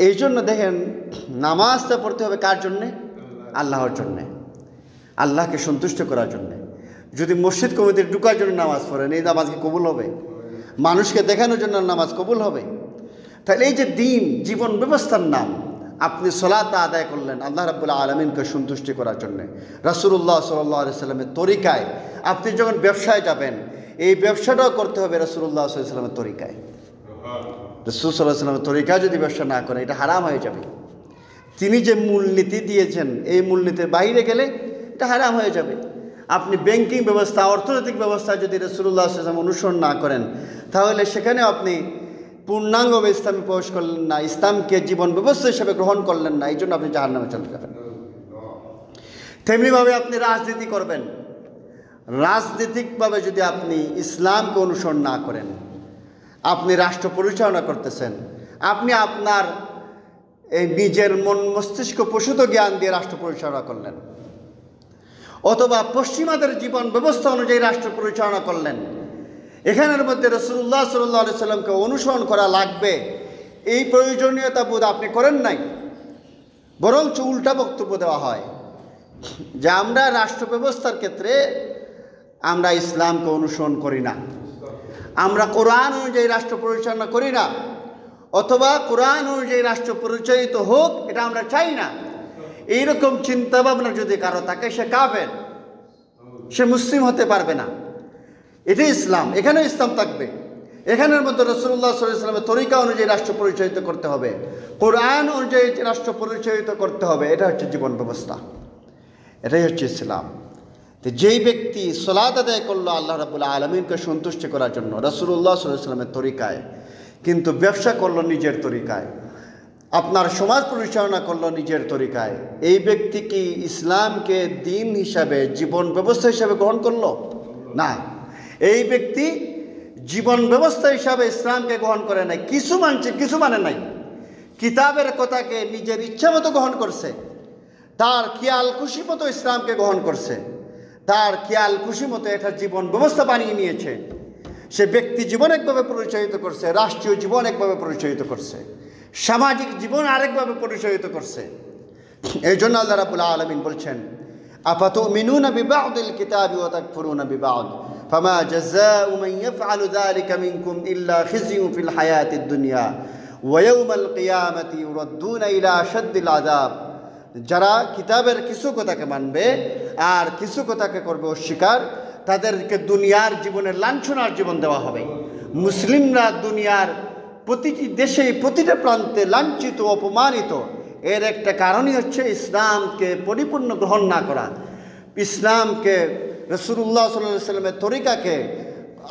এই জন্য দেখেন নামাজটা পড়তে হবে কার জন্যে? আল্লাহর জন্যে, আল্লাহকে সন্তুষ্ট করার জন্যে। যদি মসজিদ কমিটির ঢুকার জন্য নামাজ পড়েন, এই নামাজ কি কবুল হবে? মানুষকে দেখানোর জন্য নামাজ কবুল হবে? তাহলে এই যে দিন জীবন ব্যবস্থার নাম, আপনি সালাত আদায় করলেন আল্লাহ রাব্বুল আলামিনকে সন্তুষ্টি করার জন্যে, রাসূলুল্লাহ সাল্লাল্লাহু আলাইহি সাল্লামের তরিকায়। আপনি যখন ব্যবসায় যাবেন, এই ব্যবসাটাও করতে হবে রাসূলুল্লাহ সাল্লাল্লাহু আলাইহি সাল্লামের তরিকায়। রাসূল সাল্লাল্লাহু আলাইহি সাল্লামের তরিকায় যদি ব্যবসা না করেন, এটা হারাম হয়ে যাবে। তিনি যে মূলনীতি দিয়েছেন, এই মূলনীতির বাইরে গেলে এটা হারাম হয়ে যাবে। আপনি ব্যাংকিং ব্যবস্থা, অর্থনৈতিক ব্যবস্থা যদি রাসূলুল্লাহ সাল্লাল্লাহু আলাইহি ওয়াসাল্লাম অনুসরণ না করেন, তাহলে সেখানেও আপনি পূর্ণাঙ্গভাবে ইসলামে প্রবেশ করলেন না, ইসলামকে জীবন ব্যবস্থা হিসেবে গ্রহণ করলেন না, এই জন্য আপনি জাহান্নামে চলে যাবেন। তেমনিভাবে আপনি রাজনীতি করবেন, রাজনৈতিকভাবে যদি আপনি ইসলামকে অনুসরণ না করেন, আপনি রাষ্ট্র পরিচালনা করতেছেন, আপনি আপনার এই নিজের মন মস্তিষ্ক প্রসূত জ্ঞান দিয়ে রাষ্ট্র পরিচালনা করলেন, অথবা পশ্চিমাদের জীবন ব্যবস্থা অনুযায়ী রাষ্ট্র পরিচালনা করলেন, এখানের মধ্যে রাসূলুল্লাহ সাল্লাল্লাহু আলাইহি সাল্লামকে অনুসরণ করা লাগবে, এই প্রয়োজনীয়তা বোধ আপনি করেন নাই, বরঞ্চ উল্টা বক্তব্য দেওয়া হয় যে আমরা রাষ্ট্র ব্যবস্থার ক্ষেত্রে আমরা ইসলামকে অনুসরণ করি না, আমরা কোরআন অনুযায়ী রাষ্ট্র পরিচালনা করি না, অথবা কোরআন অনুযায়ী রাষ্ট্র পরিচালিত হোক এটা আমরা চাই না। এইরকম চিন্তাভাবনা যদি কারো থাকে, সে কাফের, সে মুসলিম হতে পারবে না। এটাই ইসলাম, এখানে ইসলাম থাকবে। এখানের মধ্যে রাসূলুল্লাহ সাল্লাল্লাহু আলাইহি ওয়াসাল্লামের তরিকা অনুযায়ী রাষ্ট্র পরিচালিত করতে হবে, কোরআন অনুযায়ী রাষ্ট্র পরিচালিত করতে হবে। এটা হচ্ছে জীবন ব্যবস্থা, এটাই হচ্ছে ইসলাম। তো যেই ব্যক্তি সালাত আদায় করলো আল্লাহ রাব্বুল আলামিনকে সন্তুষ্ট করার জন্য রাসূলুল্লাহ সাল্লাল্লাহু আলাইহি ওয়াসাল্লামের তরিকায়, কিন্তু ব্যবসা করলো নিজের তরিকায়, আপনার সমাজ পরিচালনা করলো নিজের তরিকায়, এই ব্যক্তি কি ইসলামকে দিন হিসাবে, জীবন ব্যবস্থা হিসাবে গ্রহণ করলো? না, এই ব্যক্তি জীবন ব্যবস্থা হিসাবে ইসলামকে গ্রহণ করে নাই। কিছু মানছে, কিছু মানে নাই। কিতাবের কথাকে নিজের ইচ্ছা মতো গ্রহণ করছে, তার খেয়াল খুশি মতো ইসলামকে গ্রহণ করছে, তার খেয়াল খুশি মতো এটা জীবন ব্যবস্থা বানিয়ে নিয়েছে। সে ব্যক্তি জীবন একভাবে পরিচালিত করছে, রাষ্ট্রীয় জীবন একভাবে পরিচালিত করছে, সামাজিক জীবন আরেকভাবে পরিচালিত করছে। এই জন্য আল্লাহ রাব্বুল আলামিন বলছেন, আফাতুমিনুনা বিবা'দিল কিতাবি ওয়া তাকফুরুনা বিবা'দ ফামা জাযাউ মান ইয়াফআলু যালিকা মিনকুম ইল্লা খিzyun ফিল হায়াতিদ দুনিয়া ওয়া ইয়াউমাল কিয়ামাতি ইউরাদ্দুনা ইলা আশাদ্দিল আযাব। যারা কিতাবের কিছু কথাকে মানবে আর কিছু কথাকে করবে অস্বীকার, তাদেরকে দুনিয়ার জীবনের লাঞ্ছনার জীবন দেওয়া হবে। মুসলিমরা দুনিয়ার প্রতিটি দেশে, প্রতিটা প্রান্তে লাঞ্ছিত, অপমানিত। এর একটা কারণই হচ্ছে ইসলামকে পরিপূর্ণ গ্রহণ না করা, ইসলামকে, রাসূলুল্লাহ সাল্লাল্লাহু আলাইহি ওয়াসাল্লামের তরিকাকে,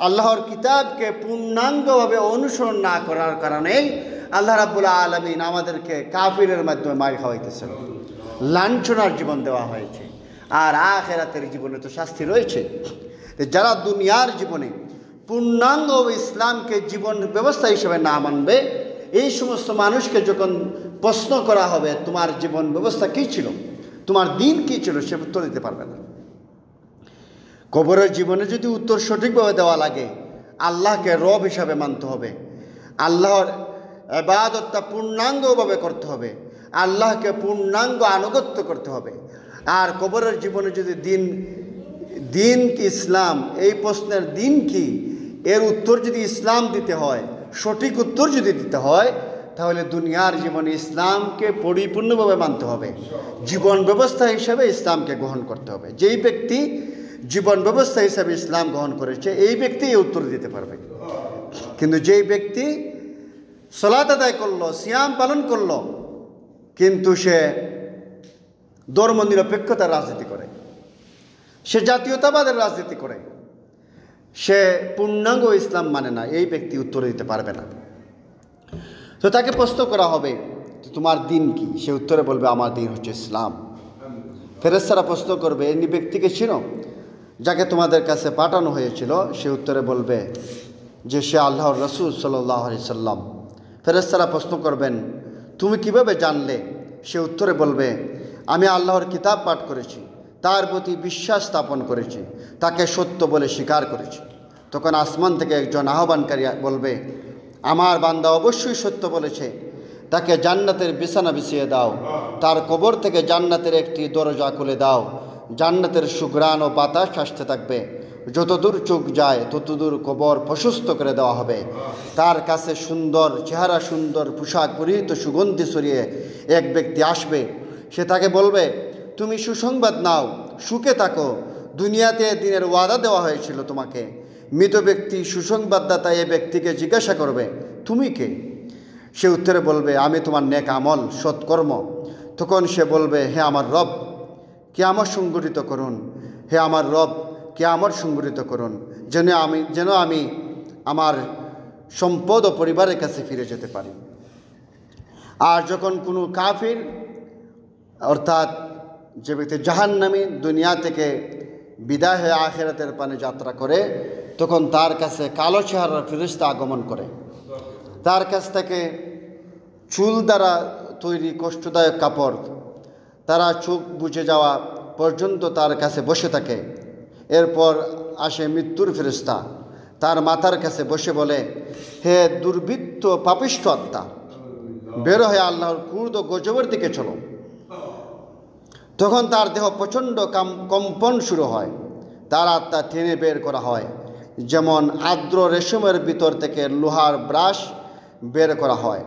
আল্লাহর কিতাবকে পূর্ণাঙ্গভাবে অনুসরণ না করার কারণেই আল্লাহ রাব্বুল আলামিন আমাদেরকে কাফিরের মাধ্যমে মার খাওয়াইতেছেন, লাঞ্ছনার জীবন দেওয়া হয়েছে। আর আখিরাতের জীবনে তো শাস্তি রয়েছে। যারা দুনিয়ার জীবনে পূর্ণাঙ্গ ইসলামকে জীবন ব্যবস্থা হিসেবে না মানবে, এই সমস্ত মানুষকে যখন প্রশ্ন করা হবে তোমার জীবন ব্যবস্থা কী ছিল, তোমার দিন কী ছিল, সে উত্তর দিতে পারবে না। কবরের জীবনে যদি উত্তর সঠিকভাবে দেওয়া লাগে, আল্লাহকে রব হিসাবে মানতে হবে, আল্লাহর ইবাদতটা পূর্ণাঙ্গভাবে করতে হবে, আল্লাহকে পূর্ণাঙ্গ আনুগত্য করতে হবে। আর কবরের জীবনে যদি দিন কি ইসলাম, এই প্রশ্নের দিন কি, এর উত্তর যদি ইসলাম দিতে হয়, সঠিক উত্তর যদি দিতে হয়, তাহলে দুনিয়ার জীবনে ইসলামকে পরিপূর্ণভাবে মানতে হবে, জীবন ব্যবস্থা হিসাবে ইসলামকে গ্রহণ করতে হবে। যেই ব্যক্তি জীবন ব্যবস্থা হিসাবে ইসলাম গ্রহণ করেছে, এই ব্যক্তি এই উত্তর দিতে পারবে। কিন্তু যেই ব্যক্তি সালাত আদায় করলো, সিয়াম পালন করলো, কিন্তু সে ধর্ম নিরপেক্ষতার রাজনীতি করে, সে জাতীয়তাবাদের রাজনীতি করে, সে পূর্ণাঙ্গ ইসলাম মানে না, এই ব্যক্তি উত্তর দিতে পারবে না। তো তাকে প্রশ্ন করা হবে তোমার দিন কি, সে উত্তরে বলবে আমার দিন হচ্ছে ইসলাম। ফেরেশতারা প্রশ্ন করবে এই ব্যক্তিকে চিনো, যাকে তোমাদের কাছে পাঠানো হয়েছিল? সে উত্তরে বলবে যে সে আল্লাহর রাসূল সাল্লাল্লাহু আলাইহি সাল্লাম। ফেরেশতারা প্রশ্ন করবেন তুমি কিভাবে জানলে? সে উত্তরে বলবে আমি আল্লাহর কিতাব পাঠ করেছি, তার প্রতি বিশ্বাস স্থাপন করেছি, তাকে সত্য বলে স্বীকার করেছি। তখন আসমান থেকে একজন আহ্বানকারী বলবে আমার বান্দা অবশ্যই সত্য বলেছে, তাকে জান্নাতের বিছানা বিছিয়ে দাও, তার কবর থেকে জান্নাতের একটি দরজা খুলে দাও, জান্নাতের সুঘ্রাণ ও বাতাস আসতে থাকবে, যতদূর চোখ যায় ততদূর কবর প্রশস্ত করে দেওয়া হবে। তার কাছে সুন্দর চেহারা, সুন্দর পোশাক পরিহিত, সুগন্ধি ছড়িয়ে এক ব্যক্তি আসবে। সে তাকে বলবে তুমি সুসংবাদ নাও, সুখে থাকো, দুনিয়াতে দিনের ওয়াদা দেওয়া হয়েছিল তোমাকে। মৃত ব্যক্তি সুসংবাদদাতা এ ব্যক্তিকে জিজ্ঞাসা করবে তুমি কে? সে উত্তরে বলবে আমি তোমার নেক আমল, সৎকর্ম। তখন সে বলবে হে আমার রব, কিয়ামত সংগঠিত করুন, হে আমার রব, কিয়ামত সংগঠিত করুন, যেন আমি আমার সম্পদ ও পরিবারের কাছে ফিরে যেতে পারি। আর যখন কোনো কাফির অর্থাৎ যে ব্যক্তি জাহান্নামী দুনিয়া থেকে বিদায় হয়ে আখিরাতের পানে যাত্রা করে, তখন তার কাছে কালো চেহারার ফেরেশতা আগমন করে, তার কাছ থেকে চুল দ্বারা তৈরি কষ্টদায়ক কাপড়, তারা চোখ বুজে যাওয়া পর্যন্ত তার কাছে বসে থাকে। এরপর আসে মৃত্যুর ফেরেশতা, তার মাথার কাছে বসে বলে হে দুর্বৃত্ত পাপিষ্ঠ আত্মা, বের হয়ে আল্লাহর ক্রোধ ও গজবের দিকে চলো। তখন তার দেহ প্রচণ্ড কম্পন শুরু হয়, তার আত্মা টেনে বের করা হয়, যেমন আর্দ্র রেশমের ভিতর থেকে লোহার ব্রাশ বের করা হয়।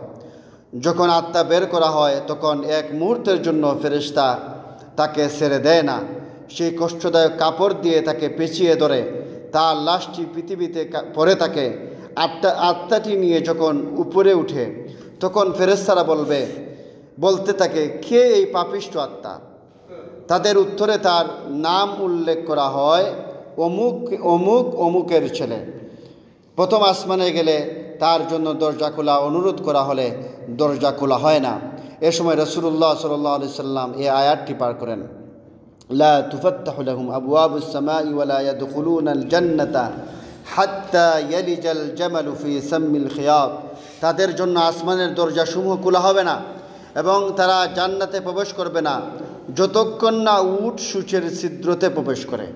যখন আত্মা বের করা হয় তখন এক মুহূর্তের জন্য ফেরেশতা তাকে ছেড়ে দেয় না, সেই কষ্টদায়ক কাপড় দিয়ে তাকে পেঁচিয়ে ধরে তার লাশটি পৃথিবীতে পড়ে থাকে। আত্মাটি নিয়ে যখন উপরে উঠে তখন ফেরেশতারা বলতে থাকে কে এই পাপিষ্ঠ আত্মা? তাদের উত্তরে তার নাম উল্লেখ করা হয় অমুক অমুক অমুকের ছেলে। প্রথম আসমানে গেলে তার জন্য দরজা খোলা অনুরোধ করা হলে দরজা খোলা হয় না। এ সময় রাসূলুল্লাহ সাল্লাল্লাহু আলাইহি সাল্লাম এই আয়াতটি পাঠ করেন, লা তুফাত্তাহু লাহুম আবওয়াবুস সামাই ওয়া লা ইয়াদখুলুনাল জান্নাতা হাত্তা ইয়ালিজাল জামালু ফি সাম্মিল খিয়াত। তাদের জন্য আসমানের দরজাসমূহ খোলা হবে না এবং তারা জান্নাতে প্রবেশ করবে না যতক্ষণ না উট সূচের ছিদ্রতে প্রবেশ করে।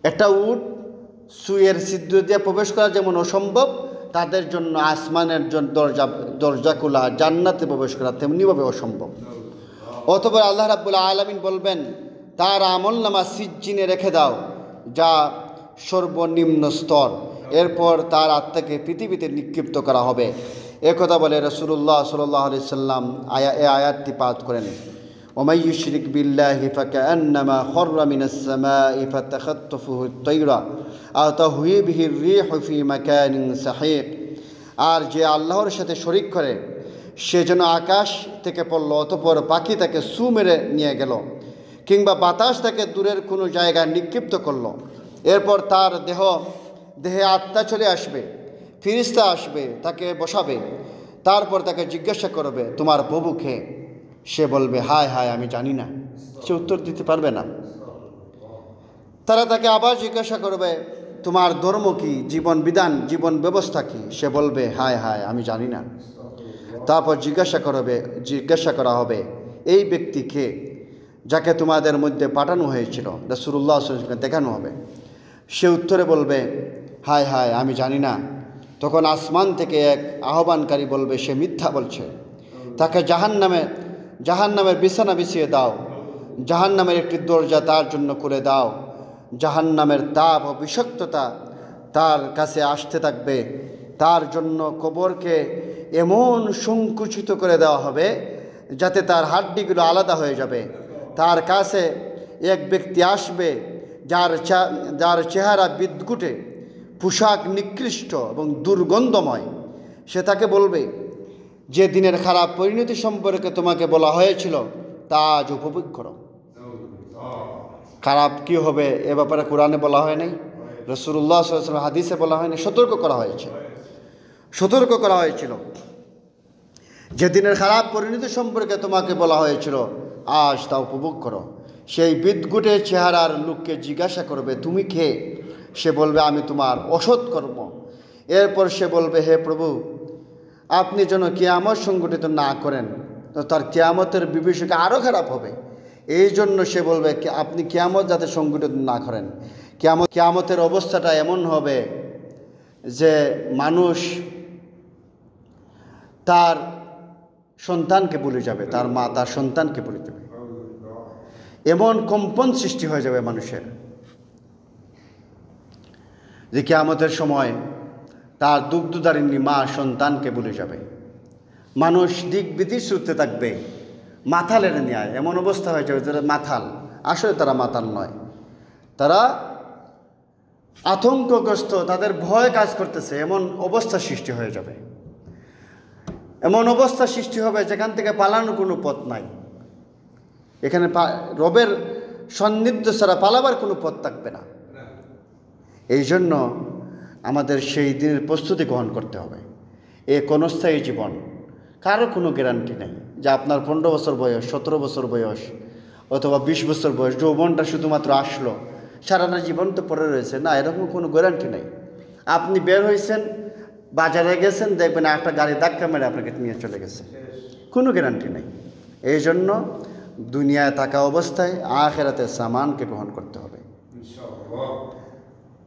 একটা উট সুয়ের ছিদ্র দিয়ে প্রবেশ করা যেমন অসম্ভব, তাদের জন্য আসমানের দরজা খোলা জান্নাতে প্রবেশ করা তেমনিভাবে অসম্ভব। অতঃপর আল্লাহ রাব্বুল আলামিন বলবেন, তার আমলনামা সিজ্জিনে রেখে দাও, যা সর্বনিম্ন স্তর। এরপর তার আত্মাকে পৃথিবীতে নিক্ষিপ্ত করা হবে। একথা বলে রাসূলুল্লাহ সাল্লাল্লাহু আলাইহি সাল্লাম আয়াতটি পাঠ করেন, ওমাই ইউশরিক বিল্লাহি ফাকান্নামা খাররা মিনাস সামাই ফাতাখাত্তাফুহু আত-তায়রা আও তাহওয়ি বিহি আর-রিহু ফি মাকানিন সাহিক। আর যে আল্লাহর সাথে শরিক করে সে যেন আকাশ থেকে পড়ল, অতঃপর পাখি তাকে সু মেরে নিয়ে গেল, কিংবা বাতাস তাকে দূরের কোনো জায়গায় নিক্ষিপ্ত করলো। এরপর তার দেহে আত্মা চলে আসবে, ফিরিস্তা আসবে, তাকে বসাবে। তারপর তাকে জিজ্ঞাসা করবে, তোমার প্রভু কে? সে বলবে, হায় হায় আমি জানি না। সে উত্তর দিতে পারবে না। তারা তাকে আবার জিজ্ঞাসা করবে, তোমার ধর্ম কি, জীবন বিধান, জীবন ব্যবস্থা কি? সে বলবে, হায় হায় আমি জানি না। তারপর জিজ্ঞাসা করা হবে, এই ব্যক্তি কে, যাকে তোমাদের মধ্যে পাঠানো হয়েছিল? রাসূলুল্লাহ সাল্লাল্লাহু আলাইহি ওয়াসাল্লাম দেখানো হবে। সে উত্তরে বলবে, হায় হায় আমি জানি না। তখন আসমান থেকে এক আহ্বানকারী বলবে, সে মিথ্যা বলছে, তাকে জাহান্নামের বিছানা বিছিয়ে দাও, জাহান্নামের একটি দরজা তার জন্য খুলে দাও। জাহান্নামের তাপ ও বিষাক্ততা তার কাছে আসতে থাকবে। তার জন্য কবরকে এমন সংকুচিত করে দেওয়া হবে যাতে তার হাড্ডিগুলো আলাদা হয়ে যাবে। তার কাছে এক ব্যক্তি আসবে যার চেহারা বিদ্ঘুটে, পোশাক নিকৃষ্ট এবং দুর্গন্ধময়। সে তাকে বলবে, যে দিনের খারাপ পরিণতি সম্পর্কে তোমাকে বলা হয়েছিল তা আজ উপভোগ করো। খারাপ কি হবে এ ব্যাপারে কোরআনে বলা হয় নাই, রাসূলুল্লাহ সাল্লাল্লাহু আলাইহি ওয়াসাল্লাম হাদিসে বলা হয়নি, সতর্ক করা হয়েছিল। যে দিনের খারাপ পরিণতি সম্পর্কে তোমাকে বলা হয়েছিল আজ তা উপভোগ করো। সেই বিদ্ঘুটে চেহারার লোককে জিজ্ঞাসা করবে, তুমি কে? সে বলবে, আমি তোমার অসৎ কর্ম। এরপর সে বলবে, হে প্রভু, আপনি যেন কিয়ামত সংগঠিত না করেন, তো তার কিয়ামতের বিভীষিকা আরও খারাপ হবে। এই জন্য সে বলবে, আপনি কিয়ামত যাতে সংগঠিত না করেন। কিয়ামতের অবস্থাটা এমন হবে যে মানুষ তার সন্তানকে ভুলে যাবে, তার মা তার সন্তানকে ভুলে যাবে। এমন কম্পন সৃষ্টি হয়ে যাবে মানুষের, যে কিয়ামতের সময় তার দুগ্ধদারিণী মা সন্তানকে ভুলে যাবে। মানুষ দিক বিদিক ছুটতে থাকবে, মাথালের ন্যায়। এমন অবস্থা হয়ে যাবে যারা মাথাল, আসলে তারা মাতাল নয়, তারা আতঙ্কগ্রস্ত, তাদের ভয় কাজ করতেছে। এমন অবস্থা সৃষ্টি হয়ে যাবে, এমন অবস্থা সৃষ্টি হবে যেখান থেকে পালানোর কোনো পথ নাই। এখানে রবের সান্নিধ্য ছাড়া পালাবার কোনো পথ থাকবে না। এই জন্য আমাদের সেই দিনের প্রস্তুতি গ্রহণ করতে হবে। এ ক্ষণস্থায়ী জীবন, কারো কোনো গ্যারান্টি নেই যে আপনার 15 বছর বয়স, 17 বছর বয়স অথবা 20 বছর বয়স, যৌবনটা শুধুমাত্র আসলো, সারাটা জীবন তো পড়ে রয়েছে না, এরকম কোনো গ্যারান্টি নেই। আপনি বের হয়েছেন, বাজারে গেছেন, দেখবেন একটা গাড়ি ধাক্কা মেরে আপনাকে নিয়ে চলে গেছে, কোনো গ্যারান্টি নেই। এই জন্য দুনিয়ায় থাকা অবস্থায় আখিরাতের সামানকে গ্রহণ করতে হবে।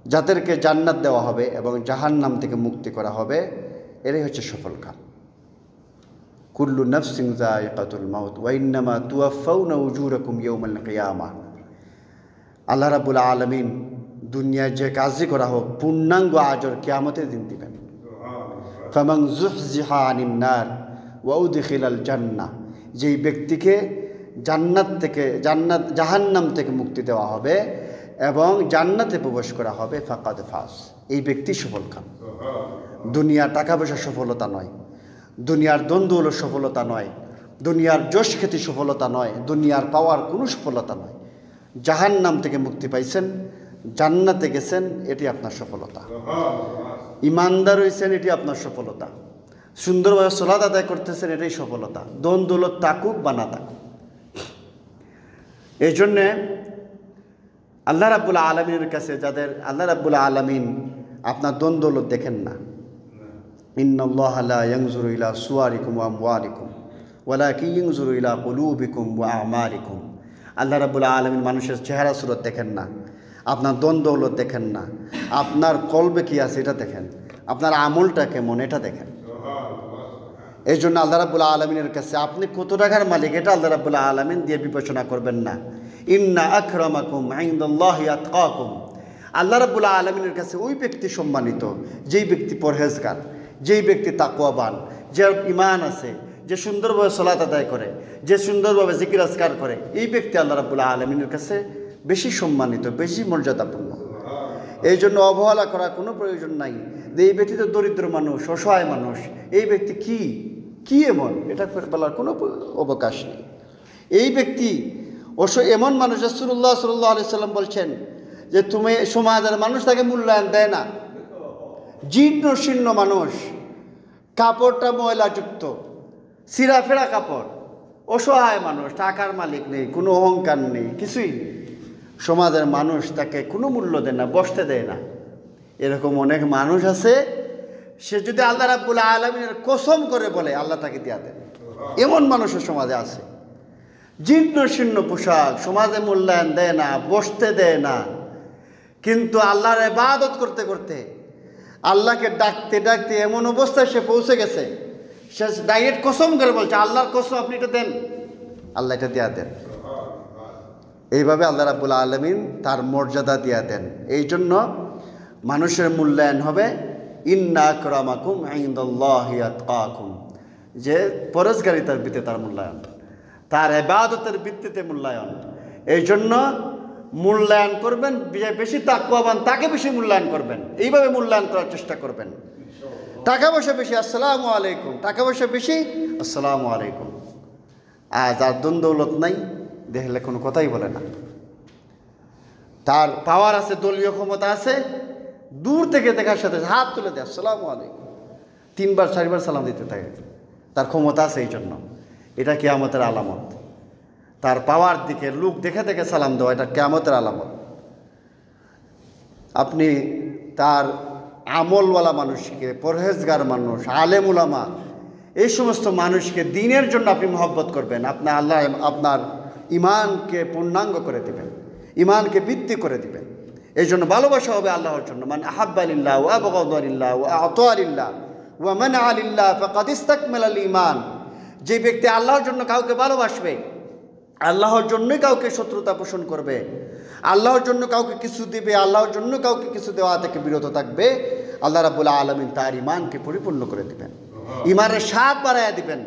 যাদেরকে জান্নাত দেওয়া হবে এবং জাহান্নাম থেকে মুক্তি করা হবে, এরাই হচ্ছে সফল কাম। কুল্লু নাফসিন যায়িকাতুল মাউত ওয়া ইন্নামা তুওয়াফাউনা উজুরাকুম ইয়াওমাল কিয়ামাহ। আল্লাহ রাব্বুল আলামিন দুনিয়ায় যে কাজই করা হোক পূর্ণাঙ্গ আজর কিয়ামতের দিন দিবেন। ফামান যুহজিহা আনিন নার ওয়া উদখিলাল জান্নাহ, যেই ব্যক্তিকে জাহান্নাম থেকে মুক্তি দেওয়া হবে এবং জান্নাতে প্রবেশ করা হবে, ফাকাদ ফাজ, এই ব্যক্তি সফল কাম। দুনিয়ার টাকা পয়সা সফলতা নয়, দুনিয়ার দ্বন্দ্ব সফলতা নয়, দুনিয়ার যশ খ্যাতি সফলতা নয়, দুনিয়ার পাওয়ার কোনো সফলতা নয়। জাহান্নাম থেকে মুক্তি পাইছেন, জান্নাতে গেছেন, এটি আপনার সফলতা। ইমানদার হয়েছেন, এটি আপনার সফলতা। সুন্দরভাবে সালাত আদায় করতেছেন, এটাই সফলতা। দন দৌলত থাকুক বা না থাকুক। এই জন্যে আল্লাহ রাব্বুল আলামিনের কাছে যাদের আল্লাহ রাব্বুল আলামিন আপনার দন দৌলত দেখেন না, ইন্নাল্লাহা লা ইয়ানজুরু ইলা সুওয়ারিকুম ওয়া আমওয়ালিকুম ওয়ালাকিন ইয়ানজুরু ইলা কুলুবিকুম ওয়া আমালিকুম। আল্লাহ রাব্বুল আলামিন মানুষের চেহারা সুরত দেখেন না, আপনার দন দৌলত দেখেন না, আপনার কলবে কি আছে এটা দেখেন, আপনার আমলটা কেমন এটা দেখেন। এই জন্য আল্লাহ রাব্বুল আলামিনের কাছে আপনি কত টাকার মালিক এটা আল্লাহ রাব্বুল আলামিন দিয়ে বিবেচনা করবেন না। ইন্না আকরামাকুম ইনদাল্লাহি আতকাকুম। আল্লাহ রাব্বুল আলামিনের কাছে ওই ব্যক্তি সম্মানিত যেই ব্যক্তি পরহেজগার, যেই ব্যক্তি তাকওয়াবান, যার ঈমান আছে, যে সুন্দরভাবে সালাত আদায় করে, যে সুন্দরভাবে জিকির আজকার করে, এই ব্যক্তি আল্লাহ রাব্বুল আলামিনের কাছে বেশি সম্মানিত, বেশি মর্যাদাপূর্ণ। এই জন্য অবহেলা করার কোনো প্রয়োজন নাই যে এই ব্যক্তি তো দরিদ্র মানুষ, অসহায় মানুষ, এই ব্যক্তি কি এমন, এটা বলার কোনো অবকাশ নেই। এই ব্যক্তি এমন মানুষ, রাসূলুল্লাহ সাল্লাল্লাহু আলাইহি সাল্লাম বলছেন যে তুমি সমাজের মানুষ তাকে মূল্যায়ন দেয় না। জীর্ণ শীর্ণ মানুষ, কাপড়টা ময়লাযুক্ত, ছিঁড়াফেরা কাপড়, অসহায় মানুষ, টাকার মালিক নেই, কোনো অহংকার নেই, কিছুই নেই, সমাজের মানুষ তাকে কোনো মূল্য দেয় না, বসতে দেয় না। এরকম অনেক মানুষ আছে, সে যদি আল্লাহ রাব্বুল আলামিনের কসম করে বলে আল্লাহ তাকে দিয়া দেন। এমন মানুষও সমাজে আছে। জীর্ণ শীর্ণ পোশাক, সমাজে মূল্যায়ন দেয় না, বসতে দেয় না, কিন্তু আল্লাহর ইবাদত করতে করতে, আল্লাহকে ডাকতে ডাকতে এমন অবস্থায় সে পৌঁছে গেছে, সে ডাইরেক্ট কসম করে বলছে আল্লাহর কসম আপনি এটা দেন, আল্লাহ এটা দিয়া দেন। এইভাবে আল্লাহ রাব্বুল আলামিন তার মর্যাদা দিয়া দেন। এই জন্য মানুষের মূল্যায়ন হবে ইন্না আকরামাকুম ইনদাল্লাহি আতকাকুম, যে পরহেজগারিতার ভিত্তিতে তার মূল্যায়ন, তার ইবাদতের ভিত্তিতে মূল্যায়ন। এই জন্য মূল্যায়ন করবেন, বেশি তাকওয়াবান তাকে বেশি মূল্যায়ন করবেন, এইভাবে মূল্যায়ন করার চেষ্টা করবেন। টাকা পয়সা বেশি আসসালামু আলাইকুম, টাকা পয়সা বেশি আসসালামু আলাইকুম। আর যার দন দৌলত নাই দেখলে কোনো কথাই বলে না, তার পাওয়ার আছে, দলীয় ক্ষমতা আছে, দূর থেকে দেখার সাথে হাত তুলে দেয় আসসালামু আলাইকুম, 3বার 4বার সালাম দিতে থাকে, তার ক্ষমতা আছে। এই জন্য এটা কিয়ামতের আলামত। তার পাওয়ার দিকে লোক দেখে দেখে সালাম দেওয়া, এটা কিয়ামতের আলামত। আপনি তার আমলওয়ালা মানুষকে, পরহেজগার মানুষ, আলেম উলামা, এই সমস্ত মানুষকে দিনের জন্য আপনি মহব্বত করবেন, আপনি আল্লাহ আপনার ইমানকে পূর্ণাঙ্গ করে দিবেন, ইমানকে বৃদ্ধি করে দিবেন। এই জন্য ভালোবাসা হবে আল্লাহর জন্য। মান আহাব্বা লিল্লাহ ওয়া আবগাদা লিল্লাহ ওয়া আতা লিল্লাহ ওয়া মানআ লিল্লাহ ফাকাদ ইসতাকমালাল ঈমান। যে ব্যক্তি আল্লাহর জন্য কাউকে ভালোবাসবে, আল্লাহর জন্যই কাউকে শত্রুতা পোষণ করবে, আল্লাহর জন্য কাউকে কিছু দিবে, আল্লাহর জন্য কাউকে কিছু দেওয়া থেকে বিরত থাকবে, আল্লাহ রাব্বুল আলামিন তার ঈমানকে পরিপূর্ণ করে দিবেন, ঈমানের স্বাদ বাড়াইয়া দিবেন।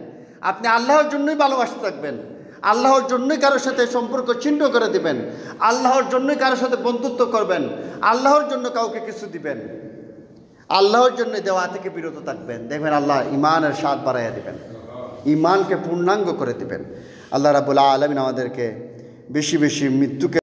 আপনি আল্লাহর জন্যই ভালোবাসতে থাকবেন, আল্লাহর জন্যই কারোর সাথে সম্পর্ক ছিন্ন করে দিবেন, আল্লাহর জন্যই কারোর সাথে বন্ধুত্ব করবেন, আল্লাহর জন্য কাউকে কিছু দিবেন, আল্লাহর জন্য দেওয়া থেকে বিরত থাকবেন। দেখবেন আল্লাহ ঈমানের স্বাদ বাড়াইয়া দিবেন, ঈমানকে পূর্ণাঙ্গ করে দিবেন। আল্লাহ রাব্বুল আলামিন আমাদেরকে বেশি বেশি মৃত্যুকে